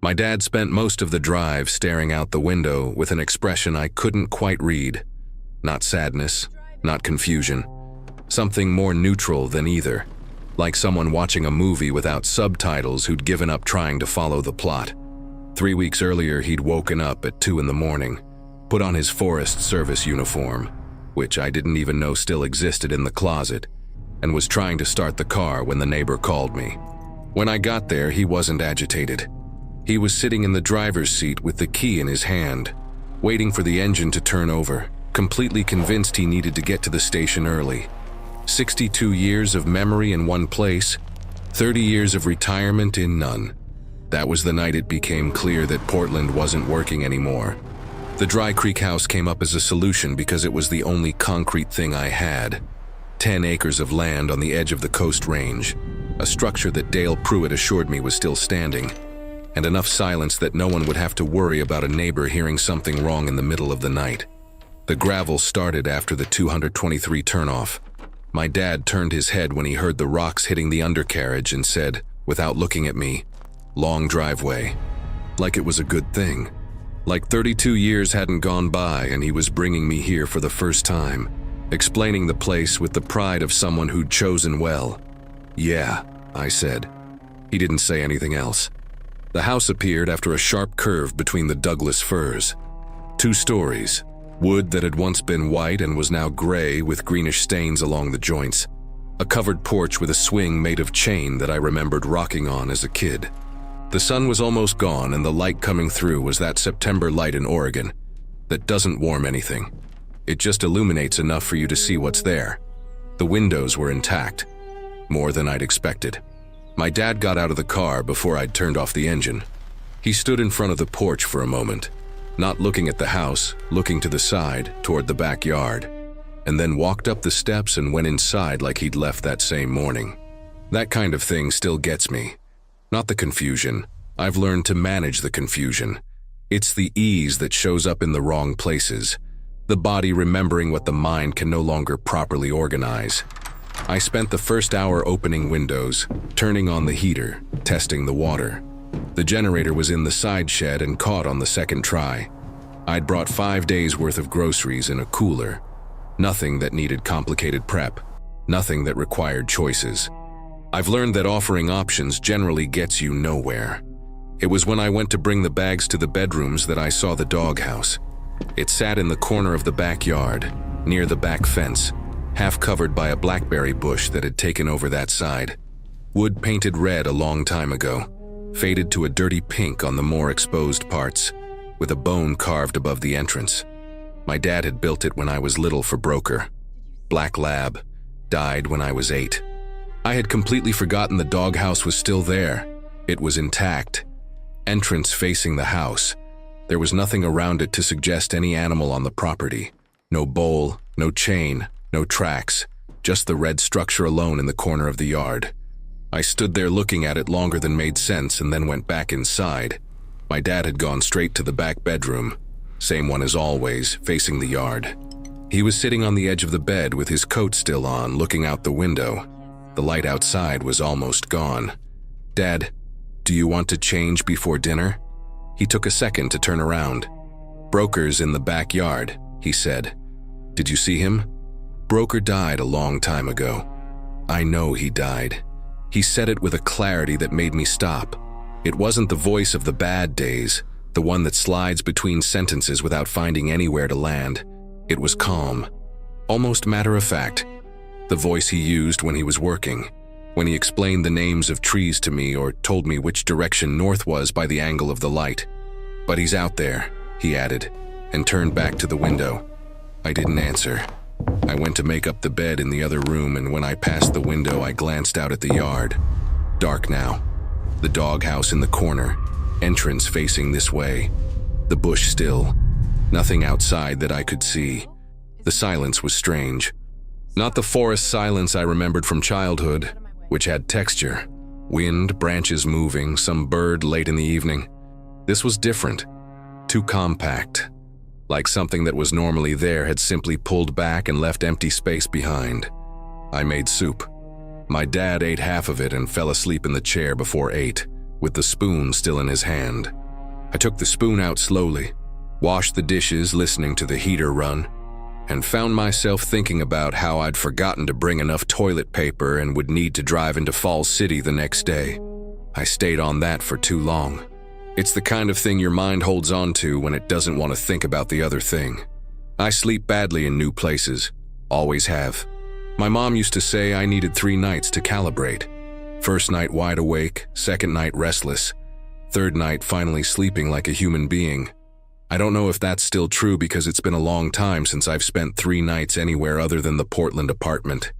My dad spent most of the drive staring out the window with an expression I couldn't quite read. Not sadness, not confusion. Something more neutral than either. Like someone watching a movie without subtitles who'd given up trying to follow the plot. 3 weeks earlier, he'd woken up at 2 in the morning, put on his Forest Service uniform, which I didn't even know still existed in the closet, and was trying to start the car when the neighbor called me. When I got there, he wasn't agitated. He was sitting in the driver's seat with the key in his hand, waiting for the engine to turn over, completely convinced he needed to get to the station early. 62 years of memory in one place, 30 years of retirement in none. That was the night it became clear that Portland wasn't working anymore. The Dry Creek house came up as a solution because it was the only concrete thing I had. 10 acres of land on the edge of the Coast Range, a structure that Dale Pruitt assured me was still standing, and enough silence that no one would have to worry about a neighbor hearing something wrong in the middle of the night. The gravel started after the 223 turnoff. My dad turned his head when he heard the rocks hitting the undercarriage and said, without looking at me, "Long driveway." Like it was a good thing. Like 32 years hadn't gone by and he was bringing me here for the first time, explaining the place with the pride of someone who'd chosen well. "Yeah," I said. He didn't say anything else. The house appeared after a sharp curve between the Douglas firs. 2 stories, wood that had once been white and was now gray with greenish stains along the joints. A covered porch with a swing made of chain that I remembered rocking on as a kid. The sun was almost gone and the light coming through was that September light in Oregon that doesn't warm anything. It just illuminates enough for you to see what's there. The windows were intact, more than I'd expected. My dad got out of the car before I'd turned off the engine. He stood in front of the porch for a moment, not looking at the house, looking to the side, toward the backyard, and then walked up the steps and went inside like he'd left that same morning. That kind of thing still gets me. Not the confusion. I've learned to manage the confusion. It's the ease that shows up in the wrong places. The body remembering what the mind can no longer properly organize. I spent the first hour opening windows, turning on the heater, testing the water. The generator was in the side shed and caught on the second try. I'd brought 5 days' worth of groceries in a cooler. Nothing that needed complicated prep. Nothing that required choices. I've learned that offering options generally gets you nowhere. It was when I went to bring the bags to the bedrooms that I saw the doghouse. It sat in the corner of the backyard, near the back fence, half covered by a blackberry bush that had taken over that side. Wood painted red a long time ago, faded to a dirty pink on the more exposed parts, with a bone carved above the entrance. My dad had built it when I was little for Broker. Black lab, died when I was 8. I had completely forgotten the doghouse was still there. It was intact. Entrance facing the house. There was nothing around it to suggest any animal on the property. No bowl, no chain, no tracks, just the red structure alone in the corner of the yard. I stood there looking at it longer than made sense and then went back inside. My dad had gone straight to the back bedroom, same one as always, facing the yard. He was sitting on the edge of the bed with his coat still on, looking out the window. The light outside was almost gone. "Dad, do you want to change before dinner?" He took a second to turn around. "Broker's in the backyard," he said. "Did you see him?" "Broker died a long time ago." I know he died. He said it with a clarity that made me stop. It wasn't the voice of the bad days, the one that slides between sentences without finding anywhere to land. It was calm, almost matter-of-fact, the voice he used when he was working, when he explained the names of trees to me or told me which direction north was by the angle of the light. "But he's out there," he added, and turned back to the window. I didn't answer. I went to make up the bed in the other room, and when I passed the window, I glanced out at the yard. Dark now. The doghouse in the corner, entrance facing this way. The bush still. Nothing outside that I could see. The silence was strange. Not the forest silence I remembered from childhood, which had texture. Wind, branches moving, some bird late in the evening. This was different. Too compact. Like something that was normally there had simply pulled back and left empty space behind. I made soup. My dad ate half of it and fell asleep in the chair before 8. with the spoon still in his hand. I took the spoon out slowly, washed the dishes listening to the heater run, and found myself thinking about how I'd forgotten to bring enough toilet paper and would need to drive into Falls City the next day. I stayed on that for too long. It's the kind of thing your mind holds on to when it doesn't want to think about the other thing. I sleep badly in new places, always have. My mom used to say I needed 3 nights to calibrate. First night wide awake, second night restless, third night finally sleeping like a human being. I don't know if that's still true because it's been a long time since I've spent 3 nights anywhere other than the Portland apartment.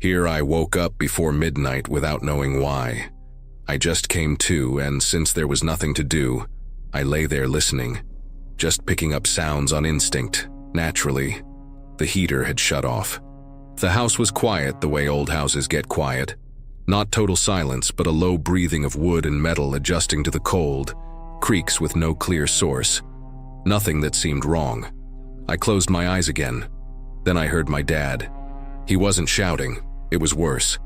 Here I woke up before midnight without knowing why. I just came to, and since there was nothing to do, I lay there listening, just picking up sounds on instinct. Naturally, the heater had shut off. The house was quiet the way old houses get quiet. Not total silence, but a low breathing of wood and metal adjusting to the cold, creaks with no clear source. Nothing that seemed wrong. I closed my eyes again. Then I heard my dad. He wasn't shouting, it was worse.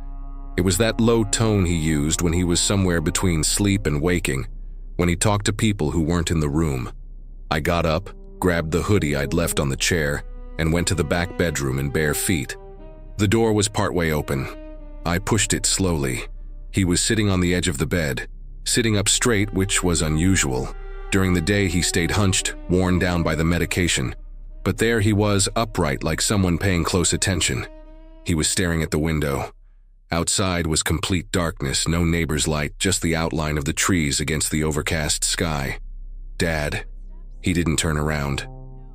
It was that low tone he used when he was somewhere between sleep and waking, when he talked to people who weren't in the room. I got up, grabbed the hoodie I'd left on the chair, and went to the back bedroom in bare feet. The door was partway open. I pushed it slowly. He was sitting on the edge of the bed, sitting up straight, which was unusual. During the day he stayed hunched, worn down by the medication. But there he was, upright like someone paying close attention. He was staring at the window. Outside was complete darkness, no neighbor's light, just the outline of the trees against the overcast sky. Dad. He didn't turn around.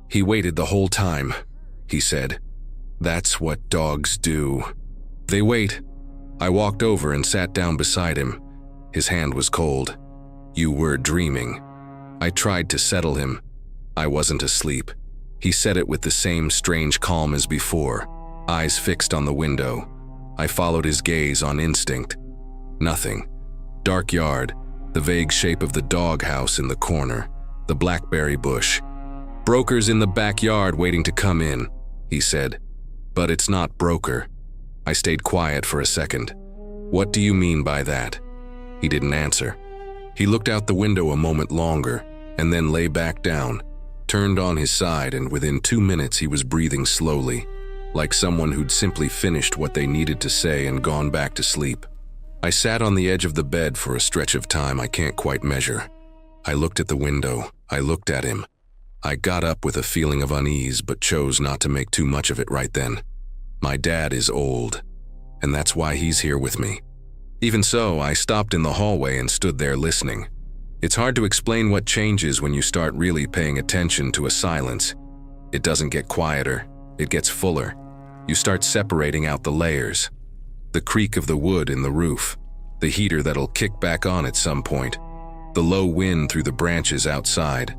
He waited the whole time, he said. That's what dogs do. They wait. I walked over and sat down beside him. His hand was cold. You were dreaming. I tried to settle him. I wasn't asleep. He said it with the same strange calm as before, eyes fixed on the window. I followed his gaze on instinct. Nothing. Dark yard, the vague shape of the doghouse in the corner, the blackberry bush. Broker's in the backyard waiting to come in, he said. But it's not Broker. I stayed quiet for a second. What do you mean by that? He didn't answer. He looked out the window a moment longer, and then lay back down, turned on his side, and within 2 minutes he was breathing slowly, like someone who'd simply finished what they needed to say and gone back to sleep. I sat on the edge of the bed for a stretch of time I can't quite measure. I looked at the window. I looked at him. I got up with a feeling of unease, but chose not to make too much of it right then. My dad is old, and that's why he's here with me. Even so, I stopped in the hallway and stood there listening. It's hard to explain what changes when you start really paying attention to a silence. It doesn't get quieter, it gets fuller. You start separating out the layers. The creak of the wood in the roof, the heater that'll kick back on at some point, the low wind through the branches outside.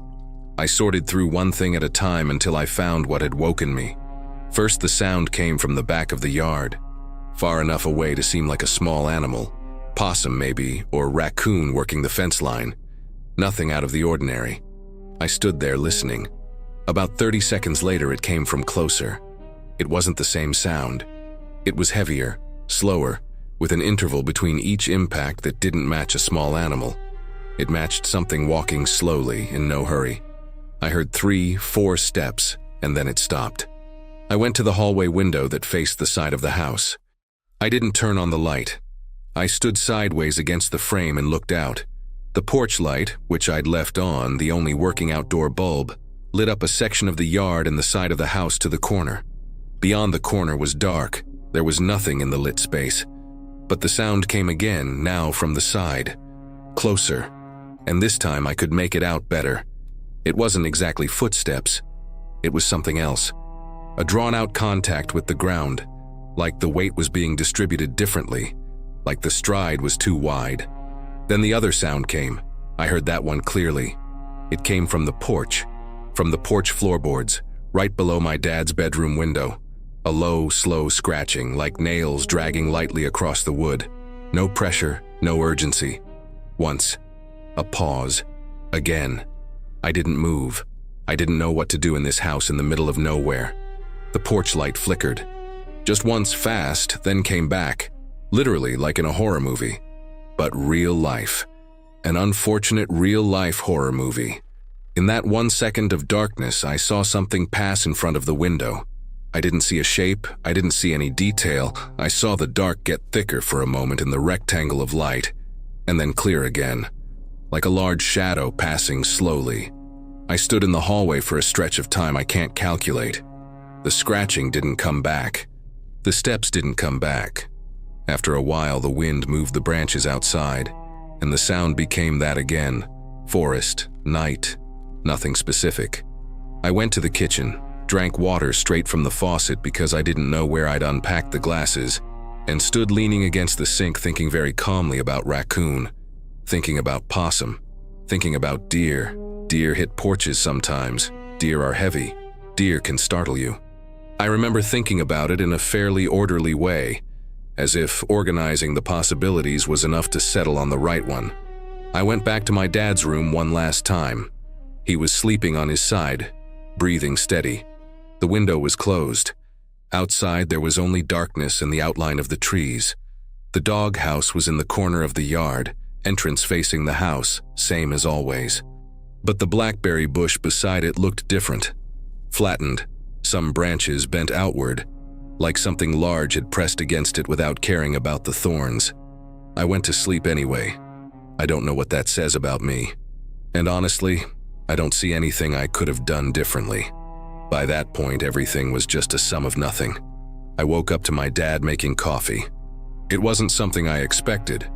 I sorted through one thing at a time until I found what had woken me. First, the sound came from the back of the yard, far enough away to seem like a small animal, possum maybe, or raccoon working the fence line. Nothing out of the ordinary. I stood there listening. About 30 seconds later, it came from closer. It wasn't the same sound. It was heavier, slower, with an interval between each impact that didn't match a small animal. It matched something walking slowly, in no hurry. I heard 3, 4 steps, and then it stopped. I went to the hallway window that faced the side of the house. I didn't turn on the light. I stood sideways against the frame and looked out. The porch light, which I'd left on, the only working outdoor bulb, lit up a section of the yard and the side of the house to the corner. Beyond the corner was dark. There was nothing in the lit space. But the sound came again, now from the side. Closer. And this time I could make it out better. It wasn't exactly footsteps. It was something else. A drawn-out contact with the ground, like the weight was being distributed differently, like the stride was too wide. Then the other sound came. I heard that one clearly. It came from the porch floorboards, right below my dad's bedroom window. A low, slow scratching, like nails dragging lightly across the wood. No pressure, no urgency. Once. A pause. Again. I didn't move. I didn't know what to do in this house in the middle of nowhere. The porch light flickered. Just once fast, then came back. Literally like in a horror movie. But real life. An unfortunate real-life horror movie. In that 1 second of darkness, I saw something pass in front of the window. I didn't see a shape, I didn't see any detail. I saw the dark get thicker for a moment in the rectangle of light, and then clear again, like a large shadow passing slowly. I stood in the hallway for a stretch of time I can't calculate. The scratching didn't come back. The steps didn't come back. After a while, the wind moved the branches outside, and the sound became that again. Forest, night, nothing specific. I went to the kitchen, drank water straight from the faucet because I didn't know where I'd unpacked the glasses, and stood leaning against the sink thinking very calmly about raccoon, thinking about possum, thinking about deer. Deer hit porches sometimes. Deer are heavy. Deer can startle you. I remember thinking about it in a fairly orderly way, as if organizing the possibilities was enough to settle on the right one. I went back to my dad's room one last time. He was sleeping on his side, breathing steady. The window was closed. Outside there was only darkness and the outline of the trees. The dog house was in the corner of the yard, entrance facing the house, same as always. But the blackberry bush beside it looked different. Flattened, some branches bent outward, like something large had pressed against it without caring about the thorns. I went to sleep anyway. I don't know what that says about me. And honestly, I don't see anything I could have done differently. By that point, everything was just a sum of nothing. I woke up to my dad making coffee. It wasn't something I expected.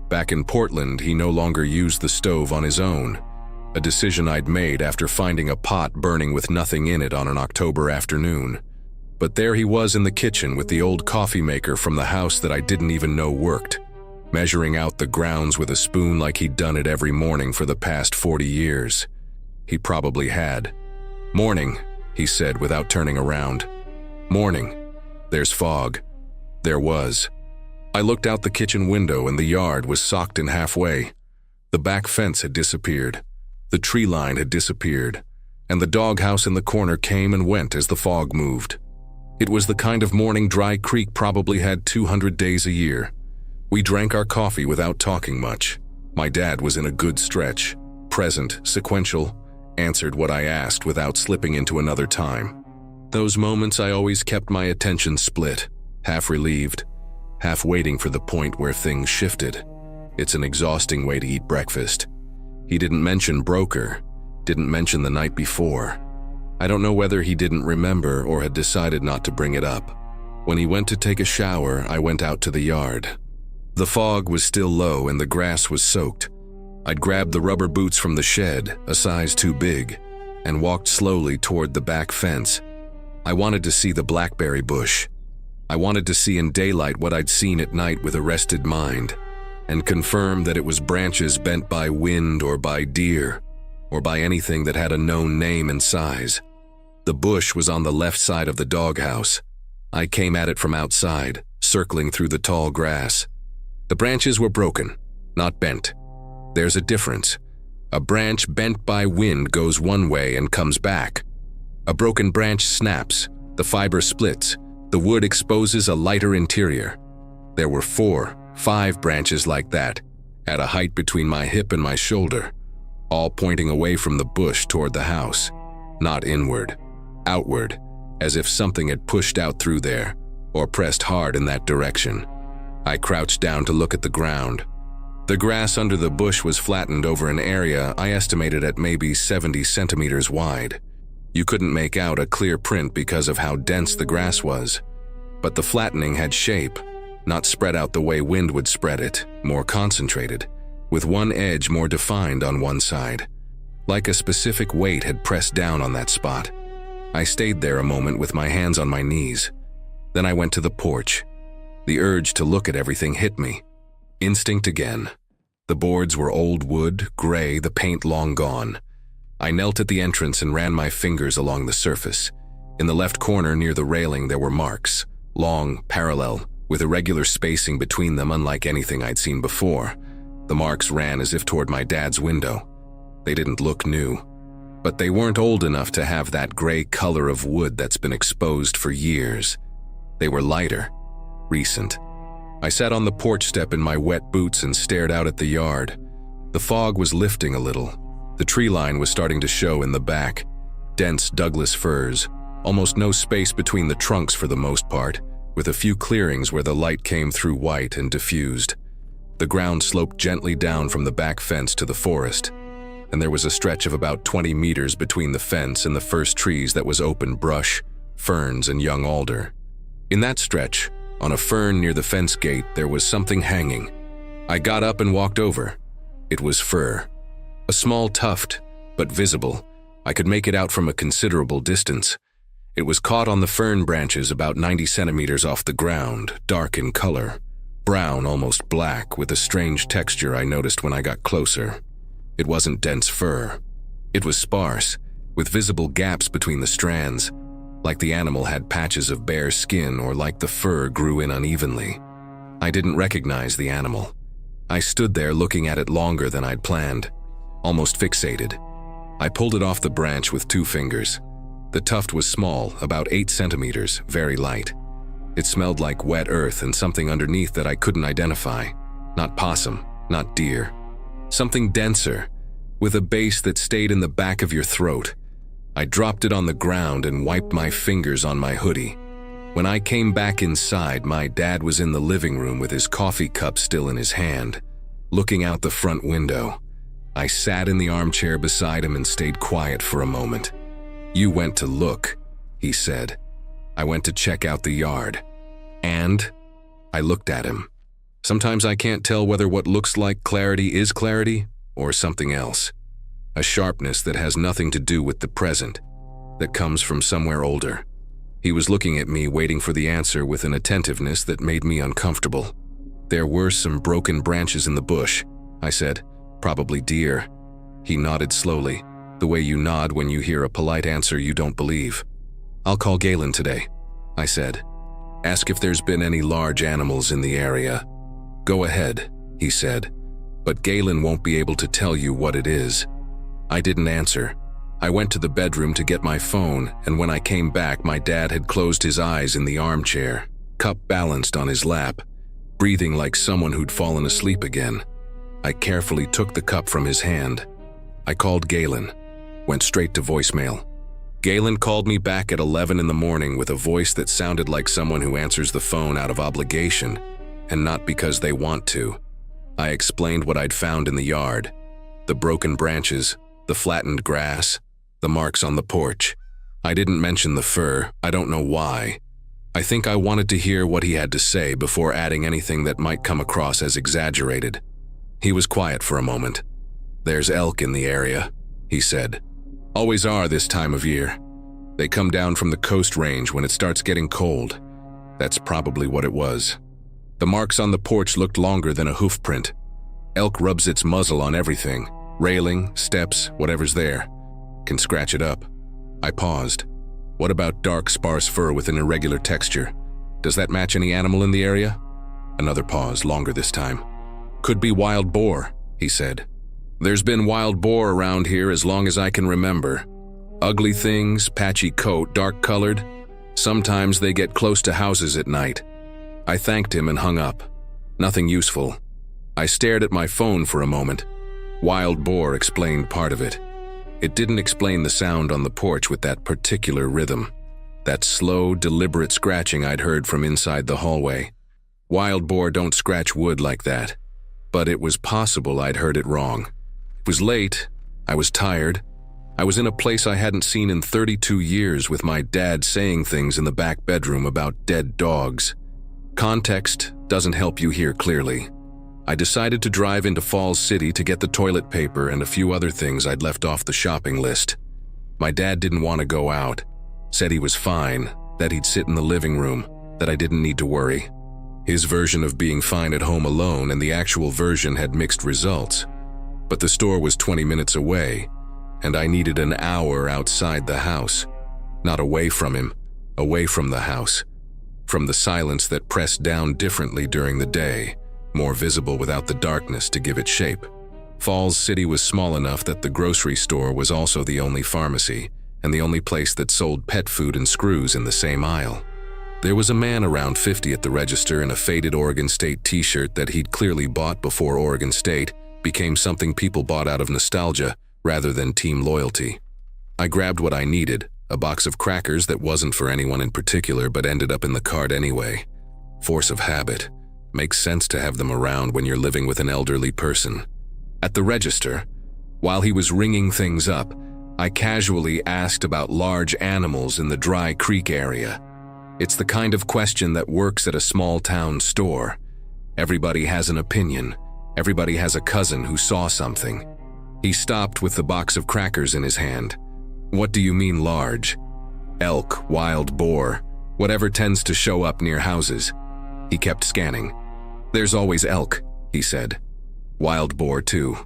Back in Portland, he no longer used the stove on his own, a decision I'd made after finding a pot burning with nothing in it on an October afternoon. But there he was in the kitchen with the old coffee maker from the house that I didn't even know worked, measuring out the grounds with a spoon like he'd done it every morning for the past 40 years. He probably had. "Morning," he said without turning around. "Morning. There's fog." There was. I looked out the kitchen window and the yard was socked in halfway. The back fence had disappeared. The tree line had disappeared, and the doghouse in the corner came and went as the fog moved. It was the kind of morning Dry Creek probably had 200 days a year. We drank our coffee without talking much. My dad was in a good stretch, present, sequential, answered what I asked without slipping into another time. Those moments I always kept my attention split, half relieved, half waiting for the point where things shifted. It's an exhausting way to eat breakfast. He didn't mention broker, didn't mention the night before. I don't know whether he didn't remember or had decided not to bring it up. When he went to take a shower, I went out to the yard. The fog was still low and the grass was soaked. I'd grabbed the rubber boots from the shed, a size too big, and walked slowly toward the back fence. I wanted to see the blackberry bush. I wanted to see in daylight what I'd seen at night with a rested mind, and confirm that it was branches bent by wind or by deer, or by anything that had a known name and size. The bush was on the left side of the doghouse. I came at it from outside, circling through the tall grass. The branches were broken, not bent. There's a difference. A branch bent by wind goes one way and comes back. A broken branch snaps, the fiber splits, the wood exposes a lighter interior. There were 4, 5 branches like that, at a height between my hip and my shoulder, all pointing away from the bush toward the house, not inward, outward, as if something had pushed out through there, or pressed hard in that direction. I crouched down to look at the ground. The grass under the bush was flattened over an area I estimated at maybe 70 centimeters wide. You couldn't make out a clear print because of how dense the grass was, but the flattening had shape, not spread out the way wind would spread it, more concentrated, with one edge more defined on one side. Like a specific weight had pressed down on that spot. I stayed there a moment with my hands on my knees. Then I went to the porch. The urge to look at everything hit me. Instinct again. The boards were old wood, gray, the paint long gone. I knelt at the entrance and ran my fingers along the surface. In the left corner near the railing there were marks, long, parallel, with irregular spacing between them unlike anything I'd seen before. The marks ran as if toward my dad's window. They didn't look new, but they weren't old enough to have that gray color of wood that's been exposed for years. They were lighter, recent. I sat on the porch step in my wet boots and stared out at the yard. The fog was lifting a little. The tree line was starting to show in the back. Dense Douglas firs, almost no space between the trunks for the most part, with a few clearings where the light came through white and diffused. The ground sloped gently down from the back fence to the forest, and there was a stretch of about 20 meters between the fence and the first trees that was open brush, ferns, and young alder. In that stretch, on a fern near the fence gate, there was something hanging. I got up and walked over. It was fur. A small tuft, but visible. I could make it out from a considerable distance. It was caught on the fern branches about 90 centimeters off the ground, dark in color. Brown, almost black, with a strange texture I noticed when I got closer. It wasn't dense fur. It was sparse, with visible gaps between the strands, like the animal had patches of bare skin or like the fur grew in unevenly. I didn't recognize the animal. I stood there looking at it longer than I'd planned, almost fixated. I pulled it off the branch with 2 fingers. The tuft was small, about 8 centimeters, very light. It smelled like wet earth and something underneath that I couldn't identify. Not possum, not deer. Something denser, with a base that stayed in the back of your throat. I dropped it on the ground and wiped my fingers on my hoodie. When I came back inside, my dad was in the living room with his coffee cup still in his hand, looking out the front window. I sat in the armchair beside him and stayed quiet for a moment. "You went to look," he said. "I went to check out the yard." And I looked at him. Sometimes I can't tell whether what looks like clarity is clarity or something else. A sharpness that has nothing to do with the present, that comes from somewhere older. He was looking at me, waiting for the answer with an attentiveness that made me uncomfortable. "There were some broken branches in the bush," I said. "Probably deer." He nodded slowly, the way you nod when you hear a polite answer you don't believe. "I'll call Galen today," I said. "Ask if there's been any large animals in the area." "Go ahead," he said, "but Galen won't be able to tell you what it is." I didn't answer. I went to the bedroom to get my phone, and when I came back, my dad had closed his eyes in the armchair, cup balanced on his lap, breathing like someone who'd fallen asleep again. I carefully took the cup from his hand. I called Galen, went straight to voicemail. Galen called me back at 11 in the morning with a voice that sounded like someone who answers the phone out of obligation, and not because they want to. I explained what I'd found in the yard: the broken branches, the flattened grass, the marks on the porch. I didn't mention the fur. I don't know why. I think I wanted to hear what he had to say before adding anything that might come across as exaggerated. He was quiet for a moment. "There's elk in the area," he said. "Always are this time of year. They come down from the coast range when it starts getting cold." That's probably what it was. The marks on the porch looked longer than a hoof print. Elk rubs its muzzle on everything, railing, steps, whatever's there. Can scratch it up. I paused. "What about dark, sparse fur with an irregular texture? Does that match any animal in the area?" Another pause, longer this time. "Could be wild boar," he said. "There's been wild boar around here as long as I can remember. Ugly things, patchy coat, dark-colored. Sometimes they get close to houses at night." I thanked him and hung up. Nothing useful. I stared at my phone for a moment. Wild boar explained part of it. It didn't explain the sound on the porch with that particular rhythm, that slow, deliberate scratching I'd heard from inside the hallway. Wild boar don't scratch wood like that. But it was possible I'd heard it wrong. It was late. I was tired. I was in a place I hadn't seen in 32 years with my dad saying things in the back bedroom about dead dogs. Context doesn't help you hear clearly. I decided to drive into Falls City to get the toilet paper and a few other things I'd left off the shopping list. My dad didn't want to go out, said he was fine, that he'd sit in the living room, that I didn't need to worry. His version of being fine at home alone and the actual version had mixed results. But the store was 20 minutes away, and I needed an hour outside the house. Not away from him, away from the house. From the silence that pressed down differently during the day, more visible without the darkness to give it shape. Falls City was small enough that the grocery store was also the only pharmacy, and the only place that sold pet food and screws in the same aisle. There was a man around 50 at the register in a faded Oregon State t-shirt that he'd clearly bought before Oregon State became something people bought out of nostalgia rather than team loyalty. I grabbed what I needed, a box of crackers that wasn't for anyone in particular but ended up in the cart anyway. Force of habit. Makes sense to have them around when you're living with an elderly person. At the register, while he was ringing things up, I casually asked about large animals in the Dry Creek area. It's the kind of question that works at a small town store. Everybody has an opinion. Everybody has a cousin who saw something. He stopped with the box of crackers in his hand. What do you mean large? Elk, wild boar, whatever tends to show up near houses. He kept scanning. There's always elk, he said. Wild boar too.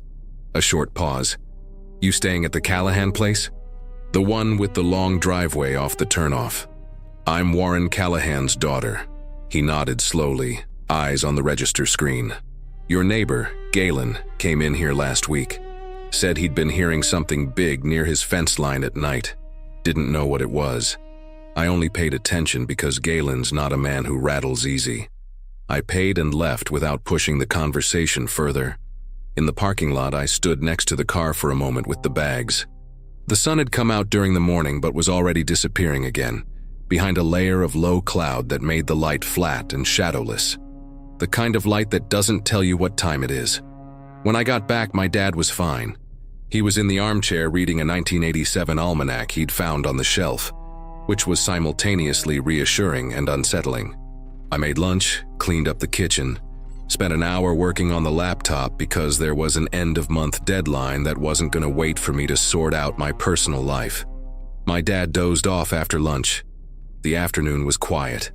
A short pause. You staying at the Callahan place? The one with the long driveway off the turnoff. I'm Warren Callahan's daughter. He nodded slowly, eyes on the register screen. Your neighbor, Galen, came in here last week. Said he'd been hearing something big near his fence line at night. Didn't know what it was. I only paid attention because Galen's not a man who rattles easy. I paid and left without pushing the conversation further. In the parking lot, I stood next to the car for a moment with the bags. The sun had come out during the morning but was already disappearing again, behind a layer of low cloud that made the light flat and shadowless. The kind of light that doesn't tell you what time it is. When I got back, my dad was fine. He was in the armchair reading a 1987 almanac he'd found on the shelf, which was simultaneously reassuring and unsettling. I made lunch, cleaned up the kitchen, spent an hour working on the laptop because there was an end-of-month deadline that wasn't going to wait for me to sort out my personal life. My dad dozed off after lunch. The afternoon was quiet.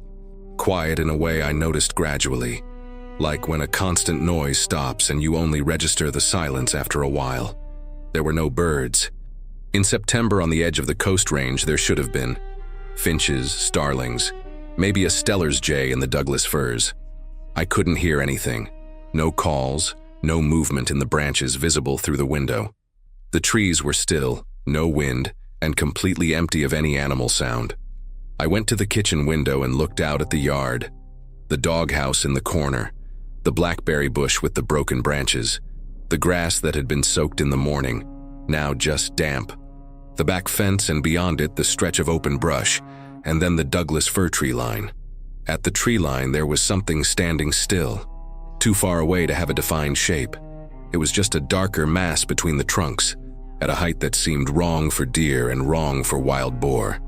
Quiet in a way I noticed gradually, like when a constant noise stops and you only register the silence after a while. There were no birds. In September on the edge of the Coast Range there should have been. Finches, starlings, maybe a Steller's jay in the Douglas firs. I couldn't hear anything. No calls, no movement in the branches visible through the window. The trees were still, no wind, and completely empty of any animal sound. I went to the kitchen window and looked out at the yard, the doghouse in the corner, the blackberry bush with the broken branches, the grass that had been soaked in the morning, now just damp, the back fence and beyond it the stretch of open brush, and then the Douglas fir tree line. At the tree line there was something standing still, too far away to have a defined shape. It was just a darker mass between the trunks, at a height that seemed wrong for deer and wrong for wild boar.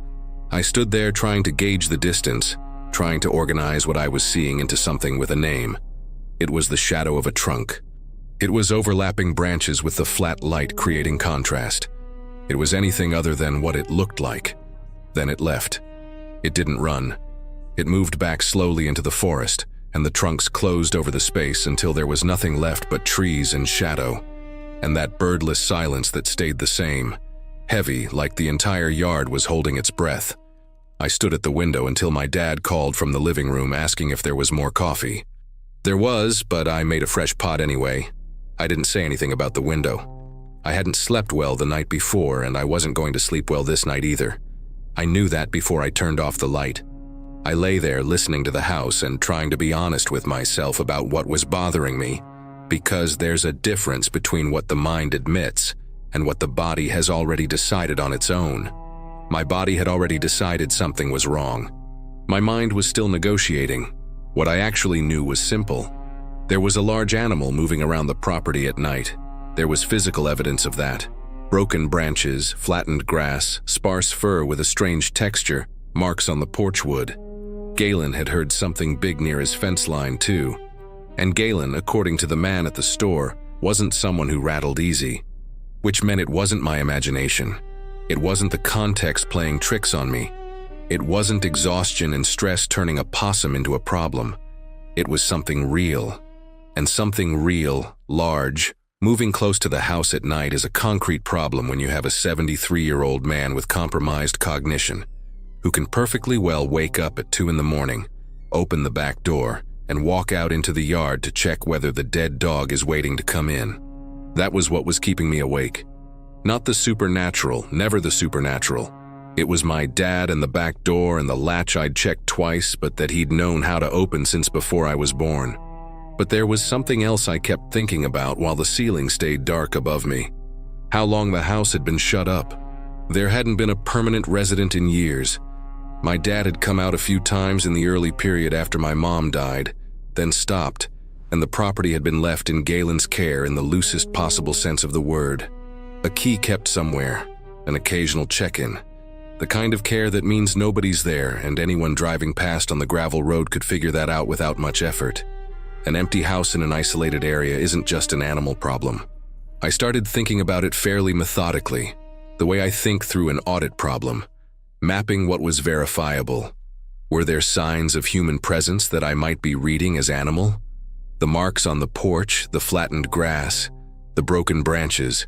I stood there trying to gauge the distance, trying to organize what I was seeing into something with a name. It was the shadow of a trunk. It was overlapping branches with the flat light creating contrast. It was anything other than what it looked like. Then it left. It didn't run. It moved back slowly into the forest, and the trunks closed over the space until there was nothing left but trees and shadow, and that birdless silence that stayed the same, heavy like the entire yard was holding its breath. I stood at the window until my dad called from the living room asking if there was more coffee. There was, but I made a fresh pot anyway. I didn't say anything about the window. I hadn't slept well the night before, and I wasn't going to sleep well this night either. I knew that before I turned off the light. I lay there listening to the house and trying to be honest with myself about what was bothering me, because there's a difference between what the mind admits and what the body has already decided on its own. My body had already decided something was wrong. My mind was still negotiating. What I actually knew was simple. There was a large animal moving around the property at night. There was physical evidence of that. Broken branches, flattened grass, sparse fur with a strange texture, marks on the porch wood. Galen had heard something big near his fence line too. And Galen, according to the man at the store, wasn't someone who rattled easy. Which meant it wasn't my imagination. It wasn't the context playing tricks on me. It wasn't exhaustion and stress turning a possum into a problem. It was something real. And something real, large, moving close to the house at night is a concrete problem when you have a 73-year-old man with compromised cognition who can perfectly well wake up at 2 in the morning, open the back door, and walk out into the yard to check whether the dead dog is waiting to come in. That was what was keeping me awake. Not the supernatural, never the supernatural. It was my dad and the back door and the latch I'd checked twice, but that he'd known how to open since before I was born. But there was something else I kept thinking about while the ceiling stayed dark above me. How long the house had been shut up. There hadn't been a permanent resident in years. My dad had come out a few times in the early period after my mom died, then stopped, and the property had been left in Galen's care in the loosest possible sense of the word. A key kept somewhere, an occasional check-in. The kind of care that means nobody's there and anyone driving past on the gravel road could figure that out without much effort. An empty house in an isolated area isn't just an animal problem. I started thinking about it fairly methodically, the way I think through an audit problem, mapping what was verifiable. Were there signs of human presence that I might be reading as animal? The marks on the porch, the flattened grass, the broken branches.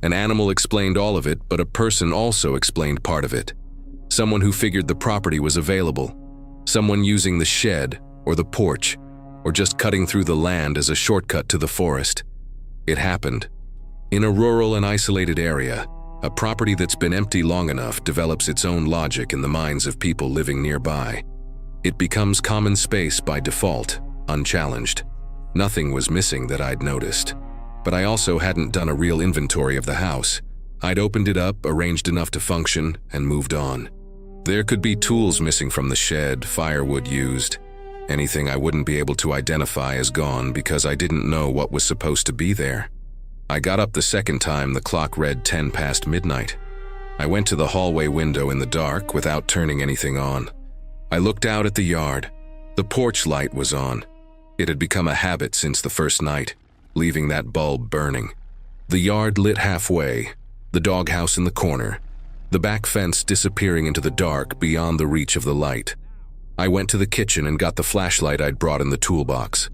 An animal explained all of it, but a person also explained part of it. Someone who figured the property was available. Someone using the shed, or the porch, or just cutting through the land as a shortcut to the forest. It happened. In a rural and isolated area, a property that's been empty long enough develops its own logic in the minds of people living nearby. It becomes common space by default, unchallenged. Nothing was missing that I'd noticed. But I also hadn't done a real inventory of the house. I'd opened it up, arranged enough to function, and moved on. There could be tools missing from the shed, firewood used. Anything I wouldn't be able to identify as gone because I didn't know what was supposed to be there. I got up the second time the clock read 10 past midnight. I went to the hallway window in the dark without turning anything on. I looked out at the yard. The porch light was on. It had become a habit since the first night, leaving that bulb burning. The yard lit halfway, the doghouse in the corner, the back fence disappearing into the dark beyond the reach of the light. I went to the kitchen and got the flashlight I'd brought in the toolbox.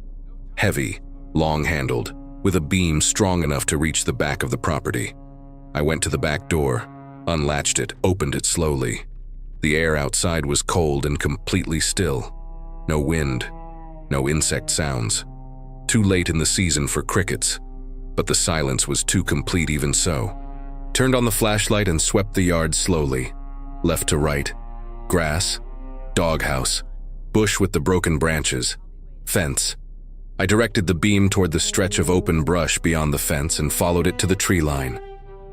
Heavy, long-handled, with a beam strong enough to reach the back of the property. I went to the back door, unlatched it, opened it slowly. The air outside was cold and completely still. No wind, no insect sounds. Too late in the season for crickets, but the silence was too complete even so. Turned on the flashlight and swept the yard slowly, left to right. Grass, doghouse, bush with the broken branches, fence. I directed the beam toward the stretch of open brush beyond the fence and followed it to the tree line.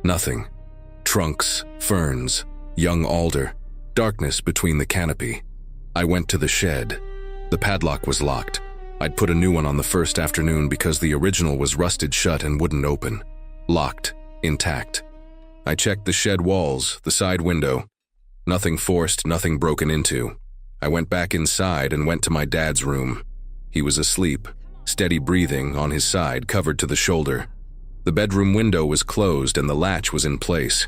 Nothing. Trunks, ferns, young alder, darkness between the canopy. I went to the shed. The padlock was locked. I'd put a new one on the first afternoon because the original was rusted shut and wouldn't open. Locked, intact. I checked the shed walls, the side window. Nothing forced, nothing broken into. I went back inside and went to my dad's room. He was asleep, steady breathing, on his side, covered to the shoulder. The bedroom window was closed and the latch was in place.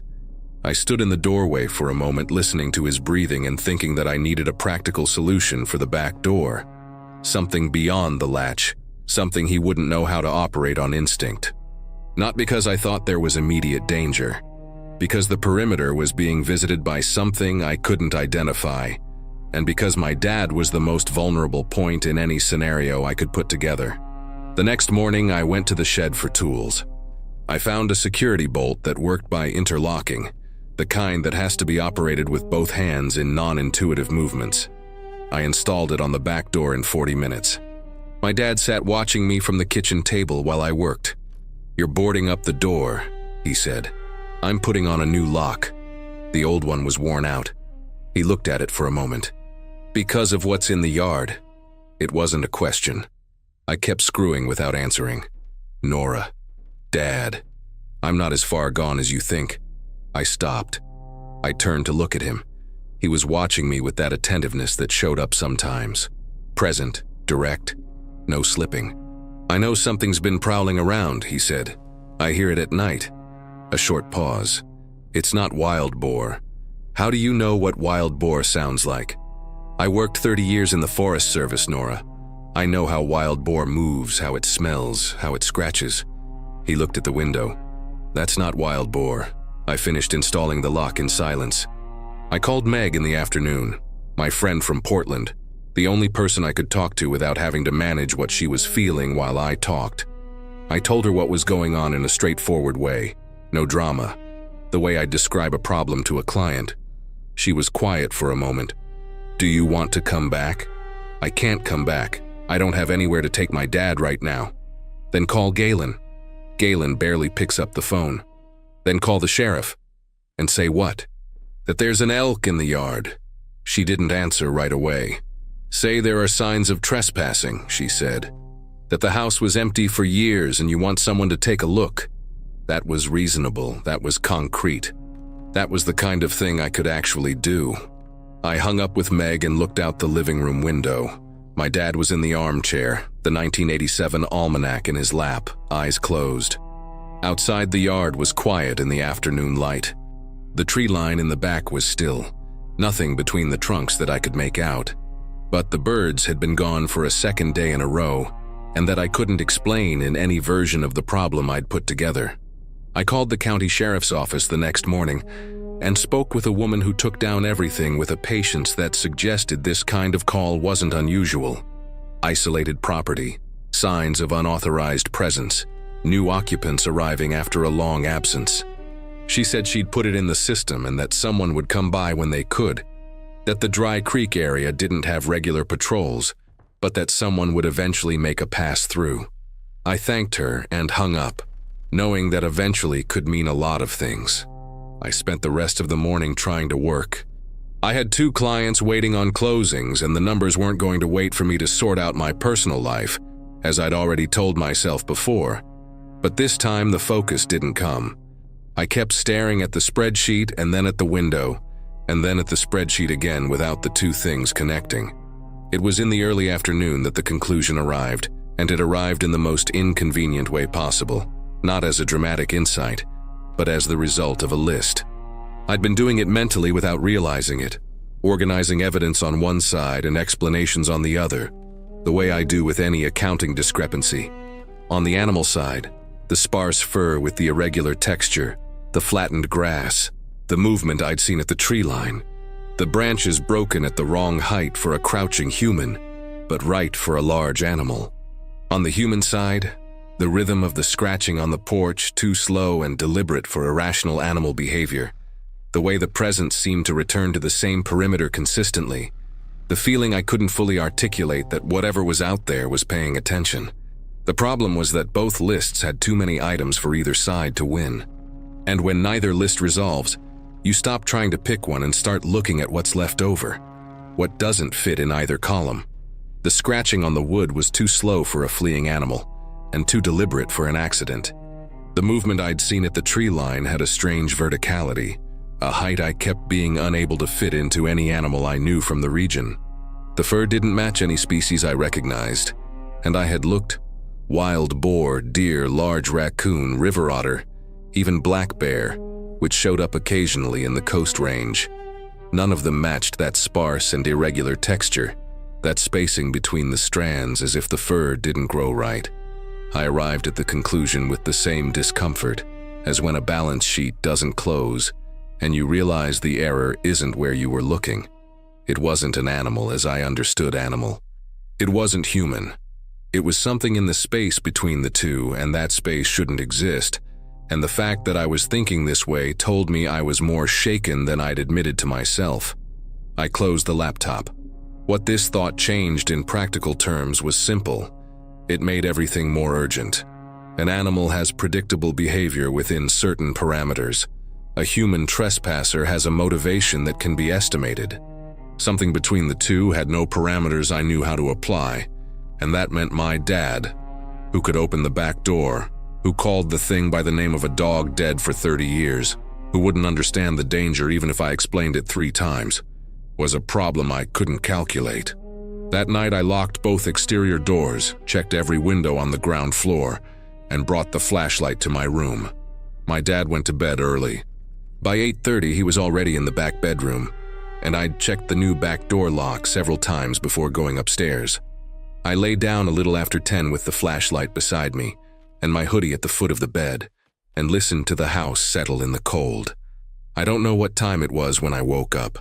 I stood in the doorway for a moment, listening to his breathing and thinking that I needed a practical solution for the back door. Something beyond the latch, something he wouldn't know how to operate on instinct. Not because I thought there was immediate danger, because the perimeter was being visited by something I couldn't identify, and because my dad was the most vulnerable point in any scenario I could put together. The next morning, I went to the shed for tools. I found a security bolt that worked by interlocking, the kind that has to be operated with both hands in non-intuitive movements. I installed it on the back door in 40 minutes. My dad sat watching me from the kitchen table while I worked. "You're boarding up the door," he said. "I'm putting on a new lock. The old one was worn out." He looked at it for a moment. "Because of what's in the yard." It wasn't a question. I kept screwing without answering. "Nora. Dad. I'm not as far gone as you think." I stopped. I turned to look at him. He was watching me with that attentiveness that showed up sometimes. Present, direct, no slipping. "I know something's been prowling around," he said. "I hear it at night." A short pause. "It's not wild boar." "How do you know what wild boar sounds like?" "I worked 30 years in the Forest Service, Nora. I know how wild boar moves, how it smells, how it scratches." He looked at the window. "That's not wild boar." I finished installing the lock in silence. I called Meg in the afternoon, my friend from Portland, the only person I could talk to without having to manage what she was feeling while I talked. I told her what was going on in a straightforward way, no drama, the way I'd describe a problem to a client. She was quiet for a moment. "Do you want to come back?" "I can't come back. I don't have anywhere to take my dad right now. Then call Galen. Galen barely picks up the phone. Then call the sheriff. And say what? That there's an elk in the yard. She didn't answer right away. Say there are signs of trespassing, she said. That the house was empty for years and you want someone to take a look. That was reasonable, that was concrete. That was the kind of thing I could actually do. I hung up with Meg and looked out the living room window. My dad was in the armchair, the 1987 almanac in his lap, eyes closed. Outside the yard was quiet in the afternoon light. The tree line in the back was still, nothing between the trunks that I could make out. But the birds had been gone for a second day in a row, and that I couldn't explain in any version of the problem I'd put together. I called the county sheriff's office the next morning and spoke with a woman who took down everything with a patience that suggested this kind of call wasn't unusual. Isolated property, signs of unauthorized presence, new occupants arriving after a long absence. She said she'd put it in the system and that someone would come by when they could, that the Dry Creek area didn't have regular patrols, but that someone would eventually make a pass through. I thanked her and hung up, knowing that eventually could mean a lot of things. I spent the rest of the morning trying to work. I had 2 clients waiting on closings and the numbers weren't going to wait for me to sort out my personal life, as I'd already told myself before. But this time the focus didn't come. I kept staring at the spreadsheet and then at the window, and then at the spreadsheet again without the 2 things connecting. It was in the early afternoon that the conclusion arrived, and it arrived in the most inconvenient way possible, not as a dramatic insight, but as the result of a list. I'd been doing it mentally without realizing it, organizing evidence on one side and explanations on the other, the way I do with any accounting discrepancy. On the animal side, the sparse fur with the irregular texture, the flattened grass, the movement I'd seen at the tree line, the branches broken at the wrong height for a crouching human, but right for a large animal. On the human side, the rhythm of the scratching on the porch, too slow and deliberate for irrational animal behavior, the way the presence seemed to return to the same perimeter consistently, the feeling I couldn't fully articulate that whatever was out there was paying attention. The problem was that both lists had too many items for either side to win. And when neither list resolves, you stop trying to pick one and start looking at what's left over, what doesn't fit in either column. The scratching on the wood was too slow for a fleeing animal, and too deliberate for an accident. The movement I'd seen at the tree line had a strange verticality, a height I kept being unable to fit into any animal I knew from the region. The fur didn't match any species I recognized, and I had looked: wild boar, deer, large raccoon, river otter, even black bear, which showed up occasionally in the coast range. None of them matched that sparse and irregular texture, that spacing between the strands as if the fur didn't grow right. I arrived at the conclusion with the same discomfort as when a balance sheet doesn't close and you realize the error isn't where you were looking. It wasn't an animal as I understood animal. It wasn't human. It was something in the space between the two, and that space shouldn't exist. And the fact that I was thinking this way told me I was more shaken than I'd admitted to myself. I closed the laptop. What this thought changed in practical terms was simple. It made everything more urgent. An animal has predictable behavior within certain parameters. A human trespasser has a motivation that can be estimated. Something between the two had no parameters I knew how to apply, and that meant my dad, who could open the back door, who called the thing by the name of a dog dead for 30 years, who wouldn't understand the danger even if I explained it 3 times, was a problem I couldn't calculate. That night I locked both exterior doors, checked every window on the ground floor, and brought the flashlight to my room. My dad went to bed early. By 8:30 he was already in the back bedroom, and I'd checked the new back door lock several times before going upstairs. I lay down a little after 10 with the flashlight beside me and my hoodie at the foot of the bed, and listened to the house settle in the cold. I don't know what time it was when I woke up.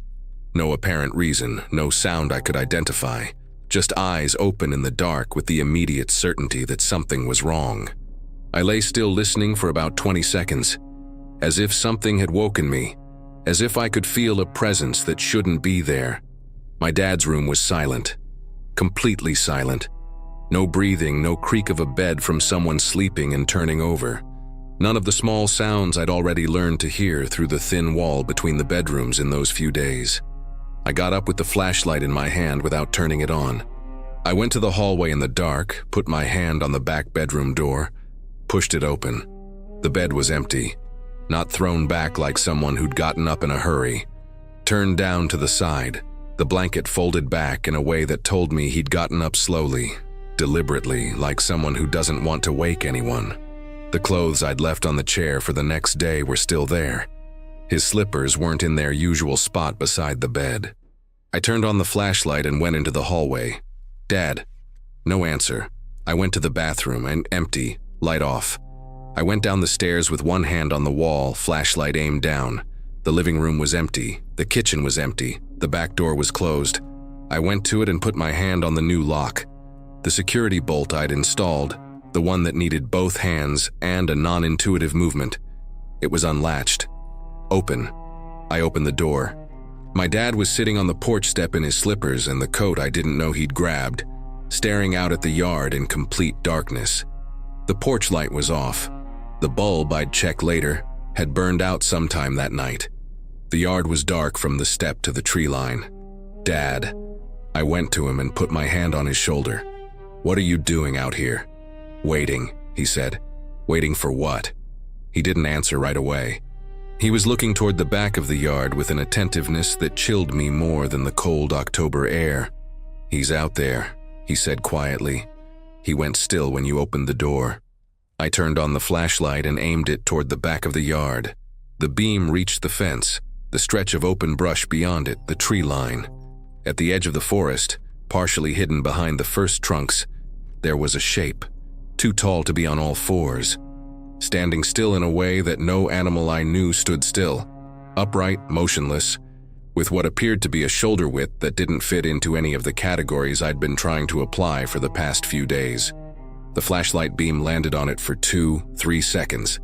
No apparent reason, no sound I could identify, just eyes open in the dark with the immediate certainty that something was wrong. I lay still listening for about 20 seconds, as if something had woken me, as if I could feel a presence that shouldn't be there. My dad's room was silent, completely silent, No breathing, no creak of a bed from someone sleeping and turning over. None of the small sounds I'd already learned to hear through the thin wall between the bedrooms in those few days. I got up with the flashlight in my hand without turning it on. I went to the hallway in the dark, put my hand on the back bedroom door, pushed it open. The bed was empty, not thrown back like someone who'd gotten up in a hurry. Turned down to the side, the blanket folded back in a way that told me he'd gotten up slowly, deliberately, like someone who doesn't want to wake anyone. The clothes I'd left on the chair for the next day were still there. His slippers weren't in their usual spot beside the bed. I turned on the flashlight and went into the hallway. "Dad." No answer. I went to the bathroom and empty, light off. I went down the stairs with one hand on the wall, flashlight aimed down. The living room was empty. The kitchen was empty. The back door was closed. I went to it and put my hand on the new lock. The security bolt I'd installed, the one that needed both hands and a non-intuitive movement. It was unlatched. Open. I opened the door. My dad was sitting on the porch step in his slippers and the coat I didn't know he'd grabbed, staring out at the yard in complete darkness. The porch light was off. The bulb I'd check later had burned out sometime that night. The yard was dark from the step to the tree line. "Dad." I went to him and put my hand on his shoulder. "What are you doing out here?" "Waiting," he said. "Waiting for what?" He didn't answer right away. He was looking toward the back of the yard with an attentiveness that chilled me more than the cold October air. "He's out there," he said quietly. "He went still when you opened the door." I turned on the flashlight and aimed it toward the back of the yard. The beam reached the fence, the stretch of open brush beyond it, the tree line. At the edge of the forest, partially hidden behind the first trunks, there was a shape, too tall to be on all fours, standing still in a way that no animal I knew stood still, upright, motionless, with what appeared to be a shoulder width that didn't fit into any of the categories I'd been trying to apply for the past few days. The flashlight beam landed on it for 2-3 seconds.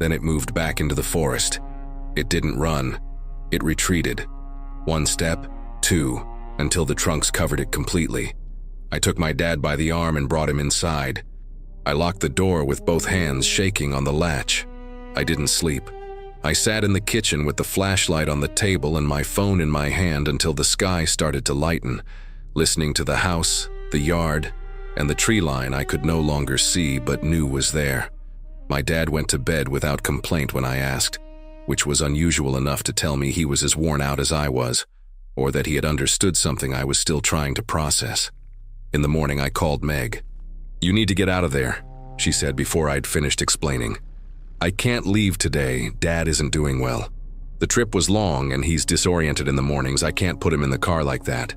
Then it moved back into the forest. It didn't run. It retreated. 1 step, 2, until the trunks covered it completely. I took my dad by the arm and brought him inside. I locked the door with both hands shaking on the latch. I didn't sleep. I sat in the kitchen with the flashlight on the table and my phone in my hand until the sky started to lighten, listening to the house, the yard, and the tree line I could no longer see but knew was there. My dad went to bed without complaint when I asked, which was unusual enough to tell me he was as worn out as I was, or that he had understood something I was still trying to process. In the morning I called Meg. "You need to get out of there," she said before I'd finished explaining. "I can't leave today. Dad isn't doing well. The trip was long and he's disoriented in the mornings. I can't put him in the car like that.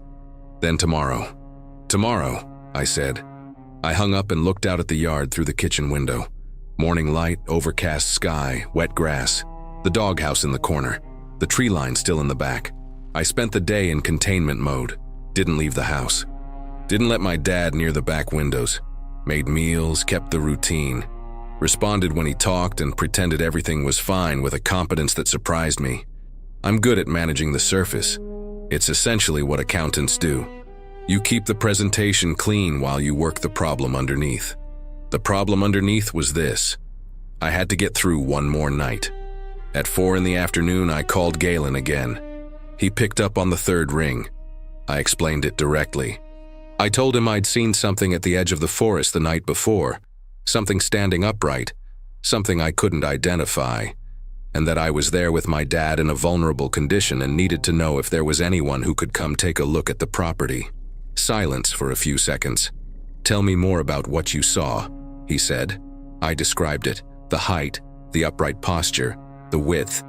Then tomorrow." "Tomorrow," I said. I hung up and looked out at the yard through the kitchen window. Morning light, overcast sky, wet grass, the doghouse in the corner, the tree line still in the back. I spent the day in containment mode, didn't leave the house. Didn't let my dad near the back windows. Made meals, kept the routine. Responded when he talked and pretended everything was fine with a competence that surprised me. I'm good at managing the surface. It's essentially what accountants do. You keep the presentation clean while you work the problem underneath. The problem underneath was this. I had to get through one more night. At 4 in the afternoon, I called Galen again. He picked up on the third ring. I explained it directly. I told him I'd seen something at the edge of the forest the night before, something standing upright, something I couldn't identify, and that I was there with my dad in a vulnerable condition and needed to know if there was anyone who could come take a look at the property. Silence for a few seconds. "Tell me more about what you saw," he said. I described it, the height, the upright posture, the width,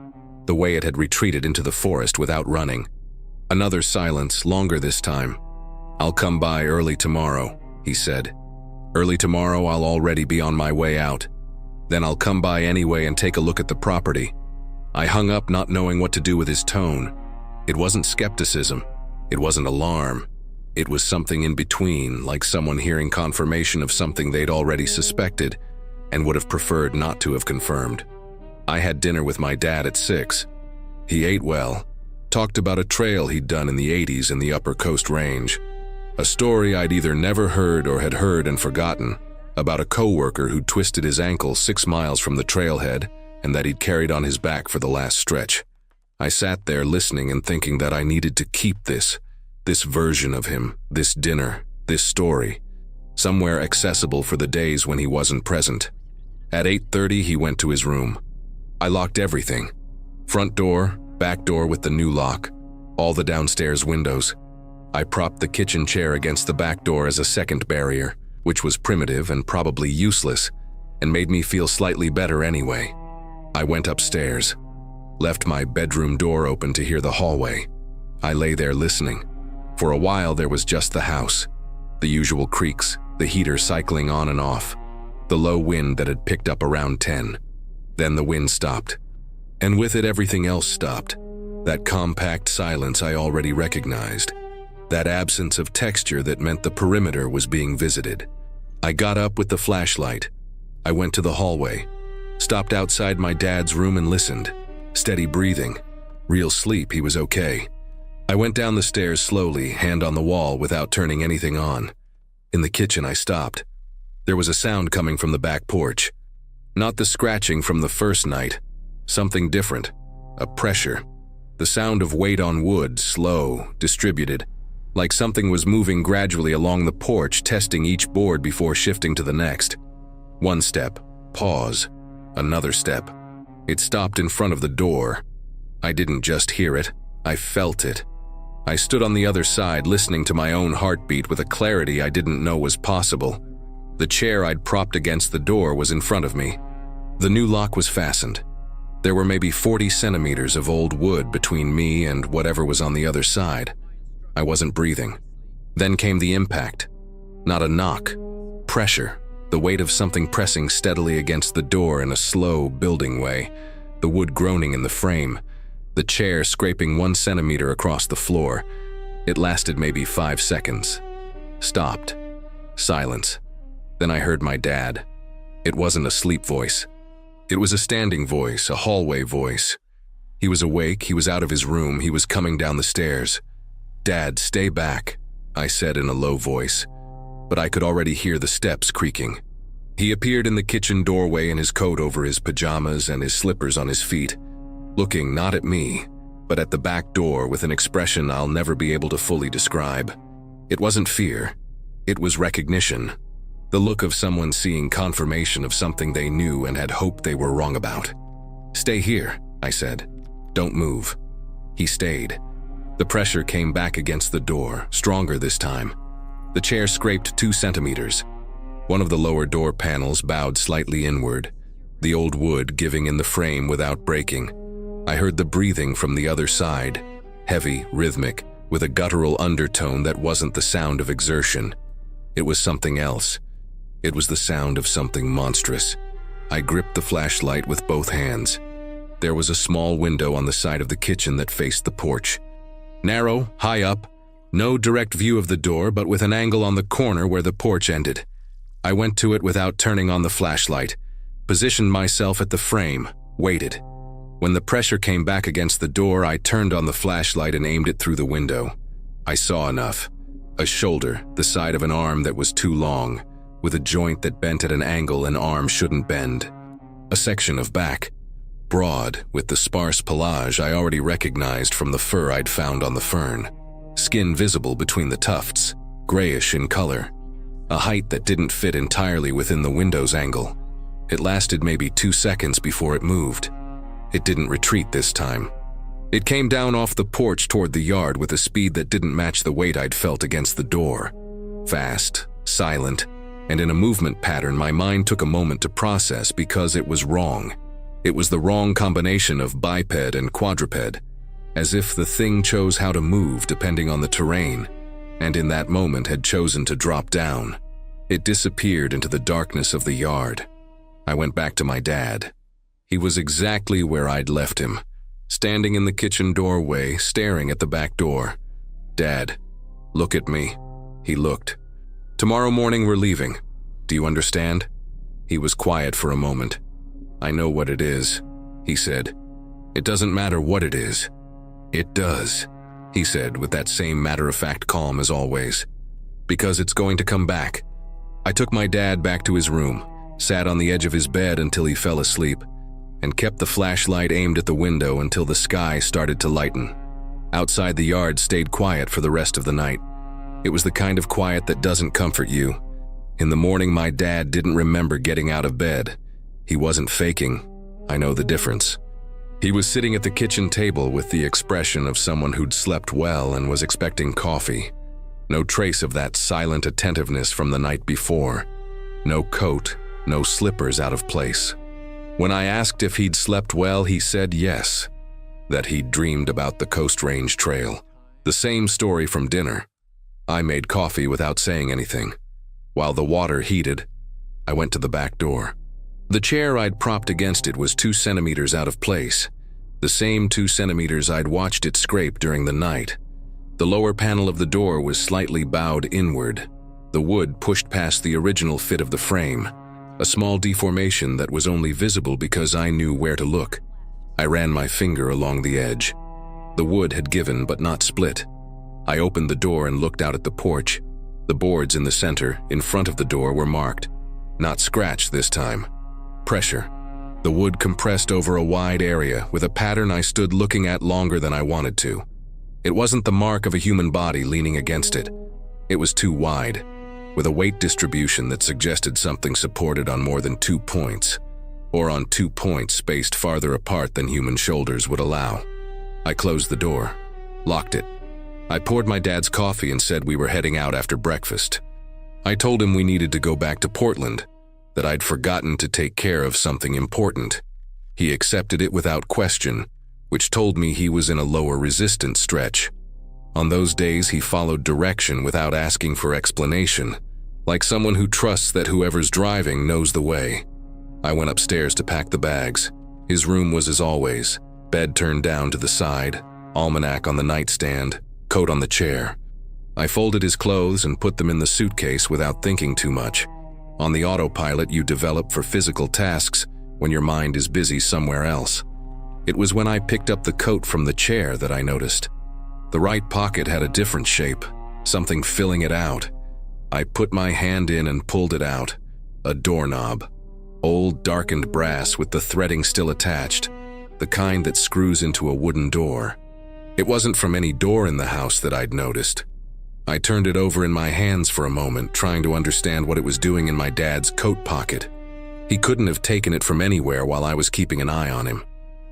the way it had retreated into the forest without running. Another silence, longer this time. "I'll come by early tomorrow," he said. "Early tomorrow I'll already be on my way out. Then I'll come by anyway and take a look at the property." I hung up not knowing what to do with his tone. It wasn't skepticism. It wasn't alarm. It was something in between, like someone hearing confirmation of something they'd already suspected and would have preferred not to have confirmed. I had dinner with my dad at 6. He ate well, talked about a trail he'd done in the 80s in the Upper Coast Range. A story I'd either never heard or had heard and forgotten, about a coworker who'd twisted his ankle 6 miles from the trailhead and that he'd carried on his back for the last stretch. I sat there listening and thinking that I needed to keep this version of him, this dinner, this story, somewhere accessible for the days when he wasn't present. At 8:30, he went to his room. I locked everything. Front door, back door with the new lock, all the downstairs windows. I propped the kitchen chair against the back door as a second barrier, which was primitive and probably useless, and made me feel slightly better anyway. I went upstairs, left my bedroom door open to hear the hallway. I lay there listening. For a while there was just the house, the usual creaks, the heater cycling on and off, the low wind that had picked up around 10. Then the wind stopped, and with it everything else stopped. That compact silence I already recognized, that absence of texture that meant the perimeter was being visited. I got up with the flashlight. I went to the hallway, stopped outside my dad's room and listened. Steady breathing. Real sleep, he was okay. I went down the stairs slowly, hand on the wall, without turning anything on. In the kitchen, I stopped. There was a sound coming from the back porch. Not the scratching from the first night. Something different. A pressure. The sound of weight on wood, slow, distributed, like something was moving gradually along the porch, testing each board before shifting to the next. One step. Pause. Another step. It stopped in front of the door. I didn't just hear it. I felt it. I stood on the other side, listening to my own heartbeat with a clarity I didn't know was possible. The chair I'd propped against the door was in front of me. The new lock was fastened. There were maybe 40 centimeters of old wood between me and whatever was on the other side. I wasn't breathing. Then came the impact. Not a knock. Pressure. The weight of something pressing steadily against the door in a slow, building way. The wood groaning in the frame. The chair scraping 1 centimeter across the floor. It lasted maybe 5 seconds. Stopped. Silence. Then I heard my dad. It wasn't a sleep voice. It was a standing voice, a hallway voice. He was awake, he was out of his room, he was coming down the stairs. "Dad, stay back," I said in a low voice, but I could already hear the steps creaking. He appeared in the kitchen doorway in his coat over his pajamas and his slippers on his feet, looking not at me, but at the back door with an expression I'll never be able to fully describe. It wasn't fear. It was recognition. The look of someone seeing confirmation of something they knew and had hoped they were wrong about. "Stay here," I said. "Don't move." He stayed. The pressure came back against the door, stronger this time. The chair scraped 2 centimeters. One of the lower door panels bowed slightly inward, the old wood giving in the frame without breaking. I heard the breathing from the other side, heavy, rhythmic, with a guttural undertone that wasn't the sound of exertion. It was something else. It was the sound of something monstrous. I gripped the flashlight with both hands. There was a small window on the side of the kitchen that faced the porch. Narrow, high up, no direct view of the door, but with an angle on the corner where the porch ended. I went to it without turning on the flashlight, positioned myself at the frame, waited. When the pressure came back against the door, I turned on the flashlight and aimed it through the window. I saw enough. A shoulder, the side of an arm that was too long, with a joint that bent at an angle an arm shouldn't bend. A section of back, broad, with the sparse pelage I already recognized from the fur I'd found on the fern. Skin visible between the tufts, grayish in color. A height that didn't fit entirely within the window's angle. It lasted maybe 2 seconds before it moved. It didn't retreat this time. It came down off the porch toward the yard with a speed that didn't match the weight I'd felt against the door. Fast, silent, and in a movement pattern my mind took a moment to process because it was wrong. It was the wrong combination of biped and quadruped, as if the thing chose how to move depending on the terrain, and in that moment had chosen to drop down. It disappeared into the darkness of the yard. I went back to my dad. He was exactly where I'd left him, standing in the kitchen doorway, staring at the back door. "Dad, look at me." He looked. "Tomorrow morning we're leaving. Do you understand?" He was quiet for a moment. "I know what it is," he said. "It doesn't matter what it is." "It does," he said with that same matter-of-fact calm as always. because it's going to come back. I took my dad back to his room, sat on the edge of his bed until he fell asleep, and kept the flashlight aimed at the window until the sky started to lighten. Outside the yard stayed quiet for the rest of the night. It was the kind of quiet that doesn't comfort you. In the morning, my dad didn't remember getting out of bed. He wasn't faking. I know the difference. He was sitting at the kitchen table with the expression of someone who'd slept well and was expecting coffee. No trace of that silent attentiveness from the night before. No coat, no slippers out of place. When I asked if he'd slept well, he said yes, that he'd dreamed about the Coast Range Trail. The same story from dinner. I made coffee without saying anything. While the water heated, I went to the back door. The chair I'd propped against it was 2 centimeters out of place, the same 2 centimeters I'd watched it scrape during the night. The lower panel of the door was slightly bowed inward. The wood pushed past the original fit of the frame, a small deformation that was only visible because I knew where to look. I ran my finger along the edge. The wood had given but not split. I opened the door and looked out at the porch. The boards in the center, in front of the door, were marked. Not scratched this time. Pressure. The wood compressed over a wide area with a pattern I stood looking at longer than I wanted to. It wasn't the mark of a human body leaning against it. It was too wide, with a weight distribution that suggested something supported on more than 2 points, or on 2 points spaced farther apart than human shoulders would allow. I closed the door, locked it. I poured my dad's coffee and said we were heading out after breakfast. I told him we needed to go back to Portland, that I'd forgotten to take care of something important. He accepted it without question, which told me he was in a lower resistance stretch. On those days, he followed direction without asking for explanation, like someone who trusts that whoever's driving knows the way. I went upstairs to pack the bags. His room was as always, bed turned down to the side, almanac on the nightstand, coat on the chair. I folded his clothes and put them in the suitcase without thinking too much. On the autopilot you develop for physical tasks when your mind is busy somewhere else. It was when I picked up the coat from the chair that I noticed. The right pocket had a different shape, something filling it out. I put my hand in and pulled it out. A doorknob. Old darkened brass with the threading still attached, the kind that screws into a wooden door. It wasn't from any door in the house that I'd noticed. I turned it over in my hands for a moment, trying to understand what it was doing in my dad's coat pocket. He couldn't have taken it from anywhere while I was keeping an eye on him,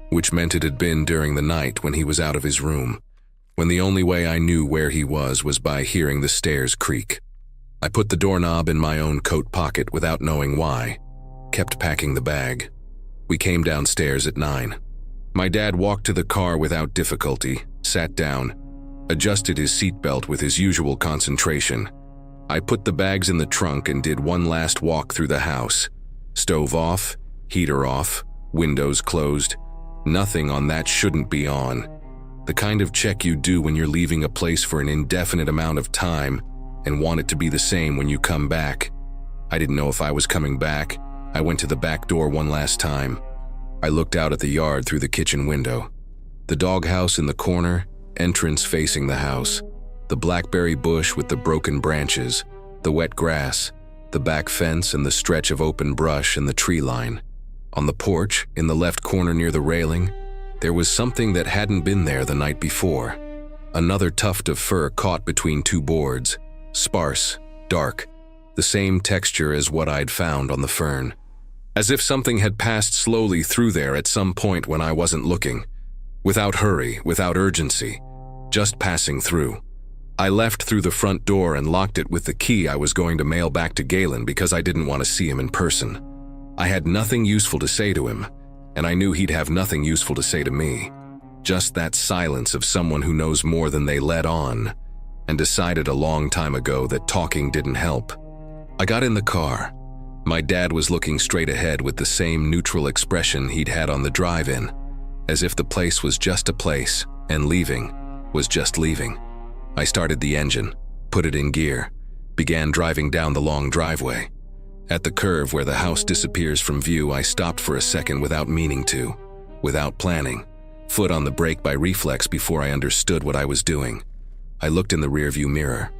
which meant it had been during the night when he was out of his room, when the only way I knew where he was by hearing the stairs creak. I put the doorknob in my own coat pocket without knowing why, kept packing the bag. We came downstairs at 9. My dad walked to the car without difficulty, sat down, adjusted his seatbelt with his usual concentration. I put the bags in the trunk and did one last walk through the house. Stove off, heater off, windows closed. Nothing on that shouldn't be on. The kind of check you do when you're leaving a place for an indefinite amount of time and want it to be the same when you come back. I didn't know if I was coming back. I went to the back door one last time. I looked out at the yard through the kitchen window. The doghouse in the corner, entrance facing the house, the blackberry bush with the broken branches, the wet grass, the back fence and the stretch of open brush and the tree line. On the porch, in the left corner near the railing, there was something that hadn't been there the night before. Another tuft of fur caught between 2 boards, sparse, dark, the same texture as what I'd found on the fern. As if something had passed slowly through there at some point when I wasn't looking. Without hurry, without urgency, just passing through. I left through the front door and locked it with the key I was going to mail back to Galen because I didn't want to see him in person. I had nothing useful to say to him, and I knew he'd have nothing useful to say to me. Just that silence of someone who knows more than they let on, and decided a long time ago that talking didn't help. I got in the car. My dad was looking straight ahead with the same neutral expression he'd had on the drive-in, as if the place was just a place, and leaving was just leaving. I started the engine, put it in gear, began driving down the long driveway. At the curve where the house disappears from view, I stopped for a second without meaning to, without planning, foot on the brake by reflex before I understood what I was doing. I looked in the rearview mirror.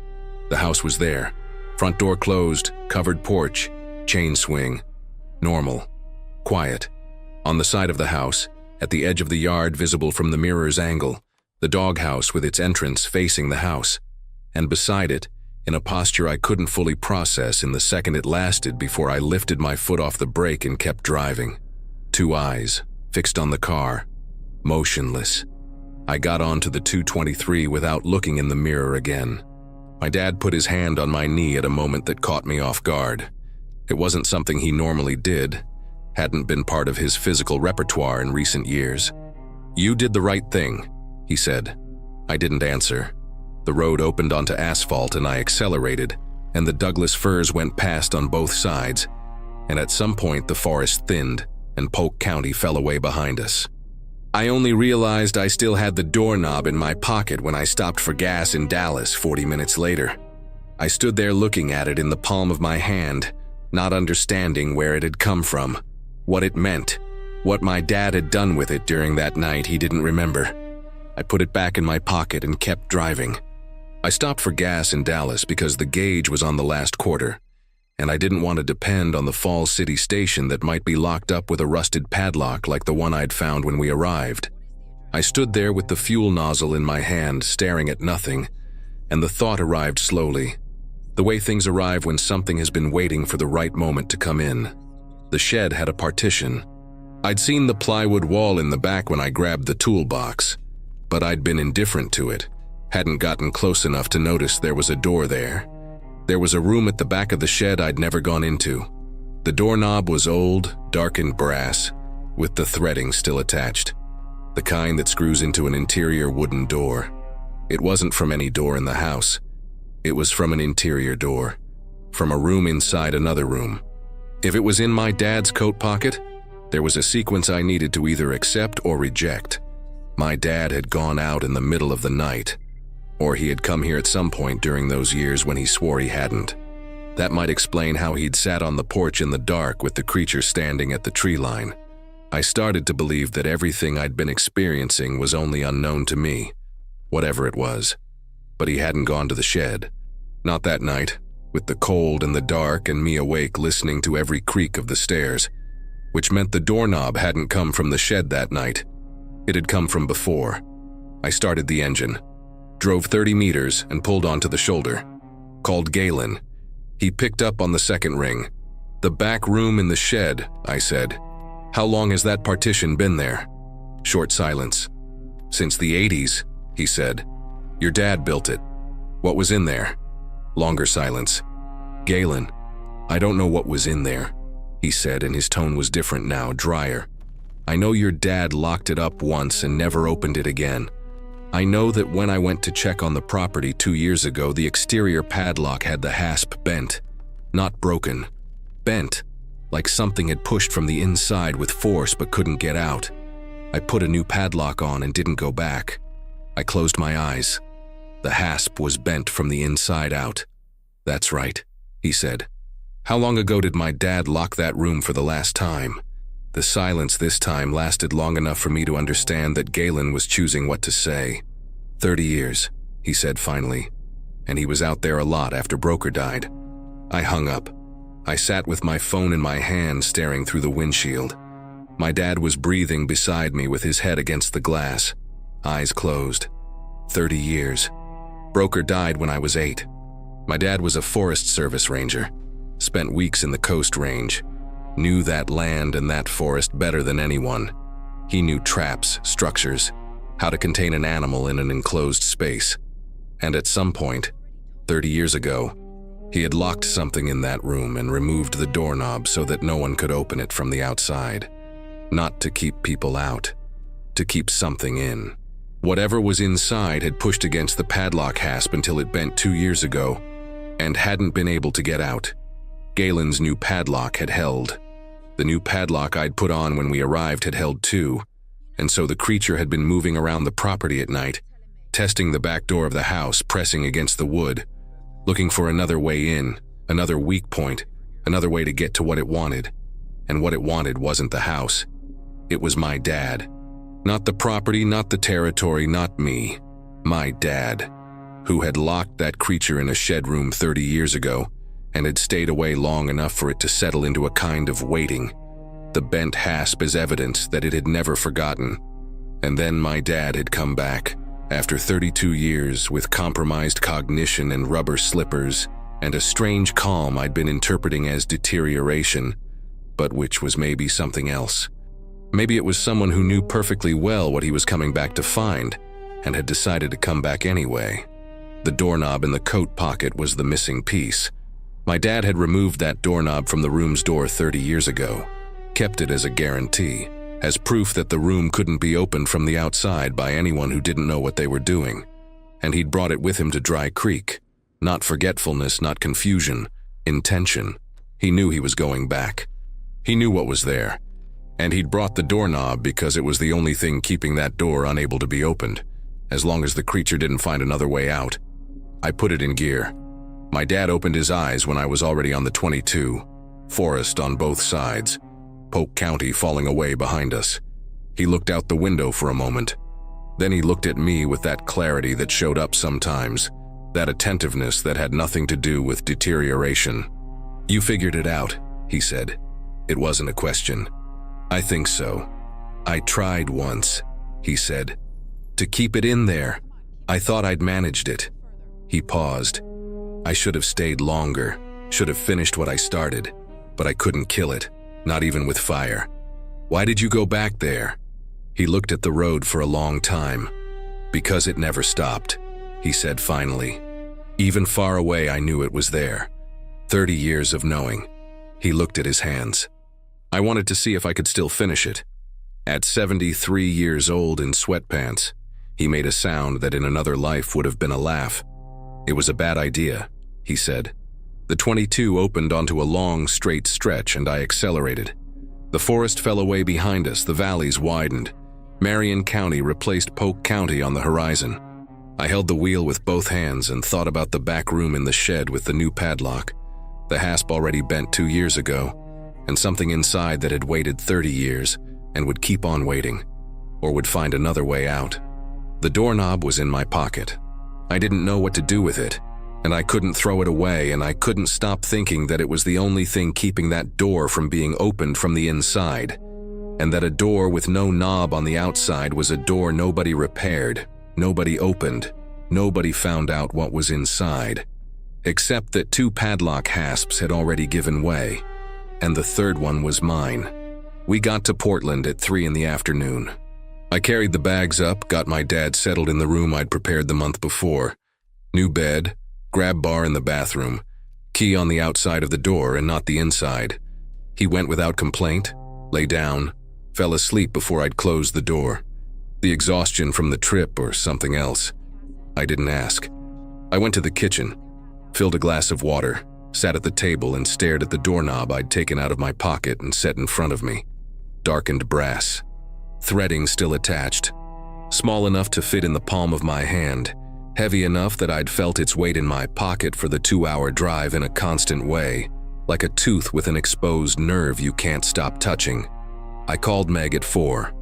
The house was there. Front door closed, covered porch, chain swing. Normal. Quiet. On the side of the house, at the edge of the yard visible from the mirror's angle, the doghouse with its entrance facing the house. And beside it, in a posture I couldn't fully process in the second it lasted before I lifted my foot off the brake and kept driving. 2 eyes, fixed on the car, motionless. I got onto the 223 without looking in the mirror again. My dad put his hand on my knee at a moment that caught me off guard. It wasn't something he normally did, hadn't been part of his physical repertoire in recent years. "You did the right thing," he said. I didn't answer. The road opened onto asphalt and I accelerated, and the Douglas firs went past on both sides, and at some point the forest thinned and Polk County fell away behind us. I only realized I still had the doorknob in my pocket when I stopped for gas in Dallas 40 minutes later. I stood there looking at it in the palm of my hand, not understanding where it had come from, what it meant, what my dad had done with it during that night he didn't remember. I put it back in my pocket and kept driving. I stopped for gas in Dallas because the gauge was on the last quarter, and I didn't want to depend on the Falls City station that might be locked up with a rusted padlock like the one I'd found when we arrived. I stood there with the fuel nozzle in my hand, staring at nothing, and the thought arrived slowly, the way things arrive when something has been waiting for the right moment to come in. The shed had a partition. I'd seen the plywood wall in the back when I grabbed the toolbox, but I'd been indifferent to it, hadn't gotten close enough to notice there was a door there. There was a room at the back of the shed I'd never gone into. The doorknob was old, darkened brass, with the threading still attached, the kind that screws into an interior wooden door. It wasn't from any door in the house. It was from an interior door, from a room inside another room. If it was in my dad's coat pocket, there was a sequence I needed to either accept or reject. My dad had gone out in the middle of the night, or he had come here at some point during those years when he swore he hadn't. That might explain how he'd sat on the porch in the dark with the creature standing at the tree line. I started to believe that everything I'd been experiencing was only unknown to me, whatever it was. But he hadn't gone to the shed. Not that night, with the cold and the dark and me awake listening to every creak of the stairs, which meant the doorknob hadn't come from the shed that night. It had come from before. I started the engine, drove 30 meters and pulled onto the shoulder. Called Galen. He picked up on the second ring. "The back room in the shed," I said. "How long has that partition been there?" Short silence. "Since the 80s, he said. "Your dad built it." "What was in there?" Longer silence. "Galen, I don't know what was in there," he said, and his tone was different now, drier. "I know your dad locked it up once and never opened it again. I know that when I went to check on the property 2 years ago, the exterior padlock had the hasp bent. Not broken. Bent. Like something had pushed from the inside with force but couldn't get out. I put a new padlock on and didn't go back. I closed my eyes. The hasp was bent from the inside out." "That's right," he said. "How long ago did my dad lock that room for the last time?" The silence this time lasted long enough for me to understand that Galen was choosing what to say. 30 years, he said finally, and he was out there a lot after Broker died. I hung up. I sat with my phone in my hand staring through the windshield. My dad was breathing beside me with his head against the glass, eyes closed. 30 years. Broker died when I was 8. My dad was a Forest Service ranger, spent weeks in the Coast Range, knew that land and that forest better than anyone. He knew traps, structures, how to contain an animal in an enclosed space. And at some point, 30 years ago, he had locked something in that room and removed the doorknob so that no one could open it from the outside. Not to keep people out, to keep something in. Whatever was inside had pushed against the padlock hasp until it bent 2 years ago and hadn't been able to get out. Galen's new padlock had held. The new padlock I'd put on when we arrived had held too, and so the creature had been moving around the property at night, testing the back door of the house, pressing against the wood, looking for another way in, another weak point, another way to get to what it wanted. And what it wanted wasn't the house. It was my dad. Not the property, not the territory, not me. My dad. who had locked that creature in a shed room 30 years ago and had stayed away long enough for it to settle into a kind of waiting. The bent hasp is evidence that it had never forgotten. And then my dad had come back, after 32 years, with compromised cognition and rubber slippers, and a strange calm I'd been interpreting as deterioration, but which was maybe something else. Maybe it was someone who knew perfectly well what he was coming back to find, and had decided to come back anyway. The doorknob in the coat pocket was the missing piece. My dad had removed that doorknob from the room's door 30 years ago, kept it as a guarantee, as proof that the room couldn't be opened from the outside by anyone who didn't know what they were doing. And he'd brought it with him to Dry Creek. Not forgetfulness, not confusion, intention. He knew he was going back. He knew what was there. And he'd brought the doorknob because it was the only thing keeping that door unable to be opened, as long as the creature didn't find another way out. I put it in gear. My dad opened his eyes when I was already on the 22, forest on both sides, Polk County falling away behind us. He looked out the window for a moment. Then he looked at me with that clarity that showed up sometimes, that attentiveness that had nothing to do with deterioration. "You figured it out," he said. It wasn't a question. "I think so. I tried once," he said. "To keep it in there. I thought I'd managed it." He paused. "I should have stayed longer, should have finished what I started, but I couldn't kill it, not even with fire." "Why did you go back there?" He looked at the road for a long time. "Because it never stopped," he said finally. "Even far away I knew it was there. 30 years of knowing." He looked at his hands. "I wanted to see if I could still finish it." At 73 years old in sweatpants, he made a sound that in another life would have been a laugh. "It was a bad idea," he said. The 22 opened onto a long, straight stretch and I accelerated. The forest fell away behind us, the valleys widened. Marion County replaced Polk County on the horizon. I held the wheel with both hands and thought about the back room in the shed with the new padlock, the hasp already bent 2 years ago, and something inside that had waited 30 years and would keep on waiting, or would find another way out. The doorknob was in my pocket. I didn't know what to do with it, and I couldn't throw it away, and I couldn't stop thinking that it was the only thing keeping that door from being opened from the inside, and that a door with no knob on the outside was a door nobody repaired, nobody opened, nobody found out what was inside, except that 2 padlock hasps had already given way, and the third one was mine. We got to Portland at 3 in the afternoon. I carried the bags up, got my dad settled in the room I'd prepared the month before. New bed, grab bar in the bathroom, key on the outside of the door and not the inside. He went without complaint, lay down, fell asleep before I'd closed the door. The exhaustion from the trip or something else. I didn't ask. I went to the kitchen, filled a glass of water, sat at the table and stared at the doorknob I'd taken out of my pocket and set in front of me. Darkened brass. Threading still attached. Small enough to fit in the palm of my hand. Heavy enough that I'd felt its weight in my pocket for the 2-hour drive in a constant way, like a tooth with an exposed nerve you can't stop touching. I called Meg at 4.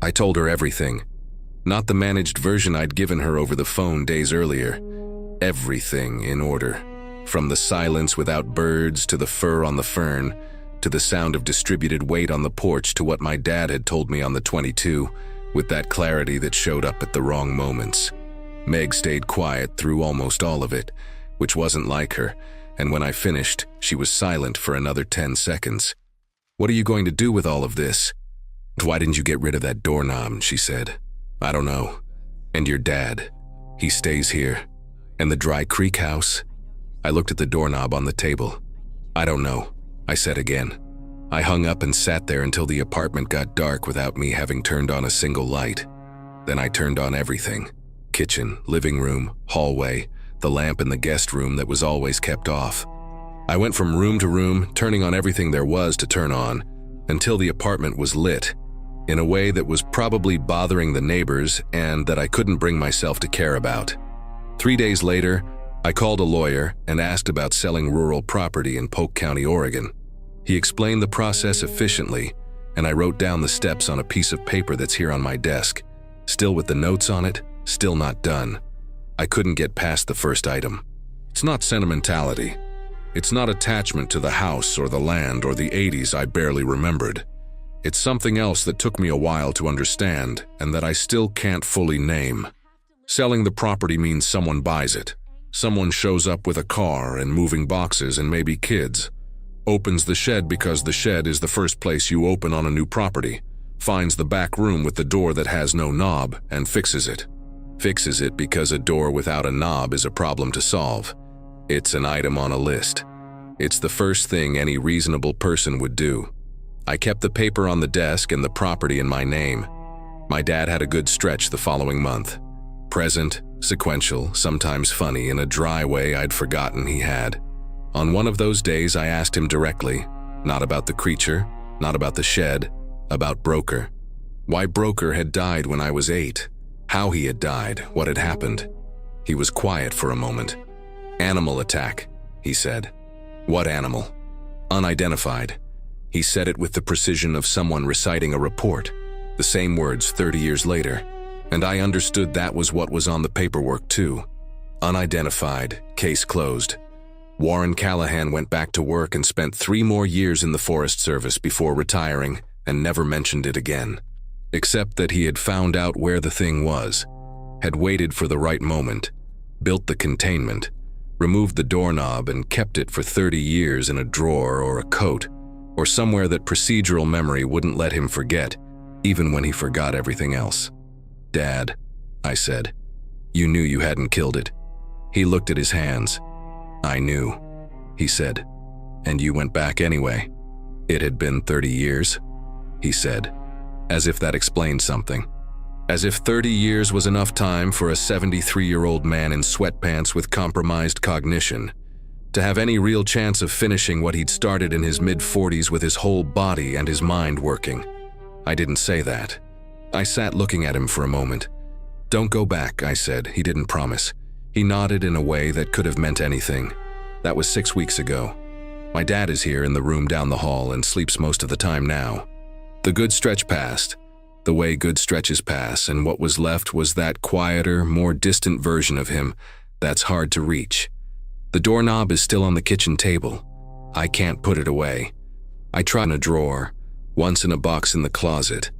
I told her everything. Not the managed version I'd given her over the phone days earlier. Everything in order. From the silence without birds to the fur on the fern, to the sound of distributed weight on the porch to what my dad had told me on the 22, with that clarity that showed up at the wrong moments. Meg stayed quiet through almost all of it, which wasn't like her, and when I finished, she was silent for another 10 seconds. "What are you going to do with all of this?" "Why didn't you get rid of that doorknob?" she said. "I don't know." "And your dad? He stays here. And the Dry Creek house?" I looked at the doorknob on the table. "I don't know," I said again. I hung up and sat there until the apartment got dark without me having turned on a single light. Then I turned on everything. Kitchen, living room, hallway, the lamp in the guest room that was always kept off. I went from room to room, turning on everything there was to turn on, until the apartment was lit, in a way that was probably bothering the neighbors and that I couldn't bring myself to care about. 3 days later, I called a lawyer and asked about selling rural property in Polk County, Oregon. He explained the process efficiently, and I wrote down the steps on a piece of paper that's here on my desk, still with the notes on it, still not done. I couldn't get past the first item. It's not sentimentality. It's not attachment to the house or the land or the 80s I barely remembered. It's something else that took me a while to understand and that I still can't fully name. Selling the property means someone buys it. Someone shows up with a car and moving boxes and maybe kids. Opens the shed because the shed is the first place you open on a new property. Finds the back room with the door that has no knob and fixes it. Fixes it because a door without a knob is a problem to solve. It's an item on a list. It's the first thing any reasonable person would do. I kept the paper on the desk and the property in my name. My dad had a good stretch the following month. Present, sequential, sometimes funny in a dry way I'd forgotten he had. On one of those days I asked him directly, not about the creature, not about the shed, about Broker. Why Broker had died when I was 8, how he had died, what had happened. He was quiet for a moment. Animal attack, he said. What animal? Unidentified. He said it with the precision of someone reciting a report, the same words 30 years later, and I understood that was what was on the paperwork too. Unidentified, case closed. Warren Callahan went back to work and spent 3 more years in the Forest Service before retiring and never mentioned it again. Except that he had found out where the thing was, had waited for the right moment, built the containment, removed the doorknob and kept it for 30 years in a drawer or a coat, or somewhere that procedural memory wouldn't let him forget, even when he forgot everything else. Dad, I said, you knew you hadn't killed it. He looked at his hands. I knew, he said. And you went back anyway. It had been 30 years, he said, as if that explained something. As if 30 years was enough time for a 73-year-old man in sweatpants with compromised cognition to have any real chance of finishing what he'd started in his mid-40s with his whole body and his mind working. I didn't say that. I sat looking at him for a moment. Don't go back, I said. He didn't promise. He nodded in a way that could have meant anything. That was 6 weeks ago. My dad is here in the room down the hall and sleeps most of the time now. The good stretch passed, the way good stretches pass, and what was left was that quieter, more distant version of him that's hard to reach. The doorknob is still on the kitchen table. I can't put it away. I tried in a drawer, once in a box in the closet,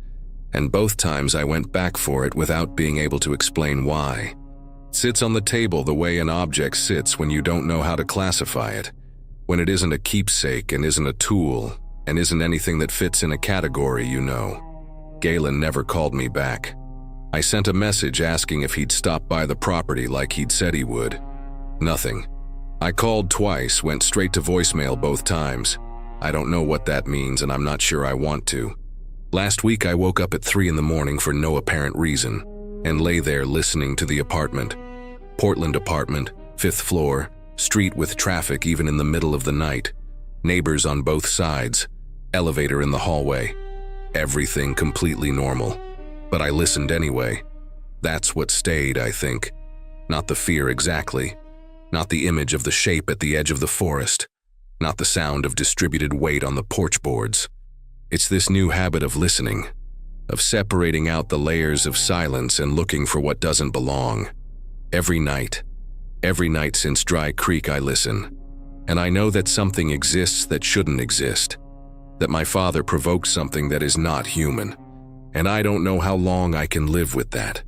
and both times I went back for it without being able to explain why. It sits on the table the way an object sits when you don't know how to classify it, when it isn't a keepsake and isn't a tool and isn't anything that fits in a category you know. Galen never called me back. I sent a message asking if he'd stop by the property like he'd said he would. Nothing. I called twice, went straight to voicemail both times. I don't know what that means and I'm not sure I want to. Last week I woke up at 3 in the morning for no apparent reason and lay there listening to the apartment. Portland apartment, 5th floor, street with traffic even in the middle of the night. Neighbors on both sides, elevator in the hallway. Everything completely normal. But I listened anyway. That's what stayed, I think. Not the fear exactly. Not the image of the shape at the edge of the forest. Not the sound of distributed weight on the porch boards. It's this new habit of listening, of separating out the layers of silence and looking for what doesn't belong. Every night since Dry Creek I listen. And I know that something exists that shouldn't exist. That my father provoked something that is not human. And I don't know how long I can live with that.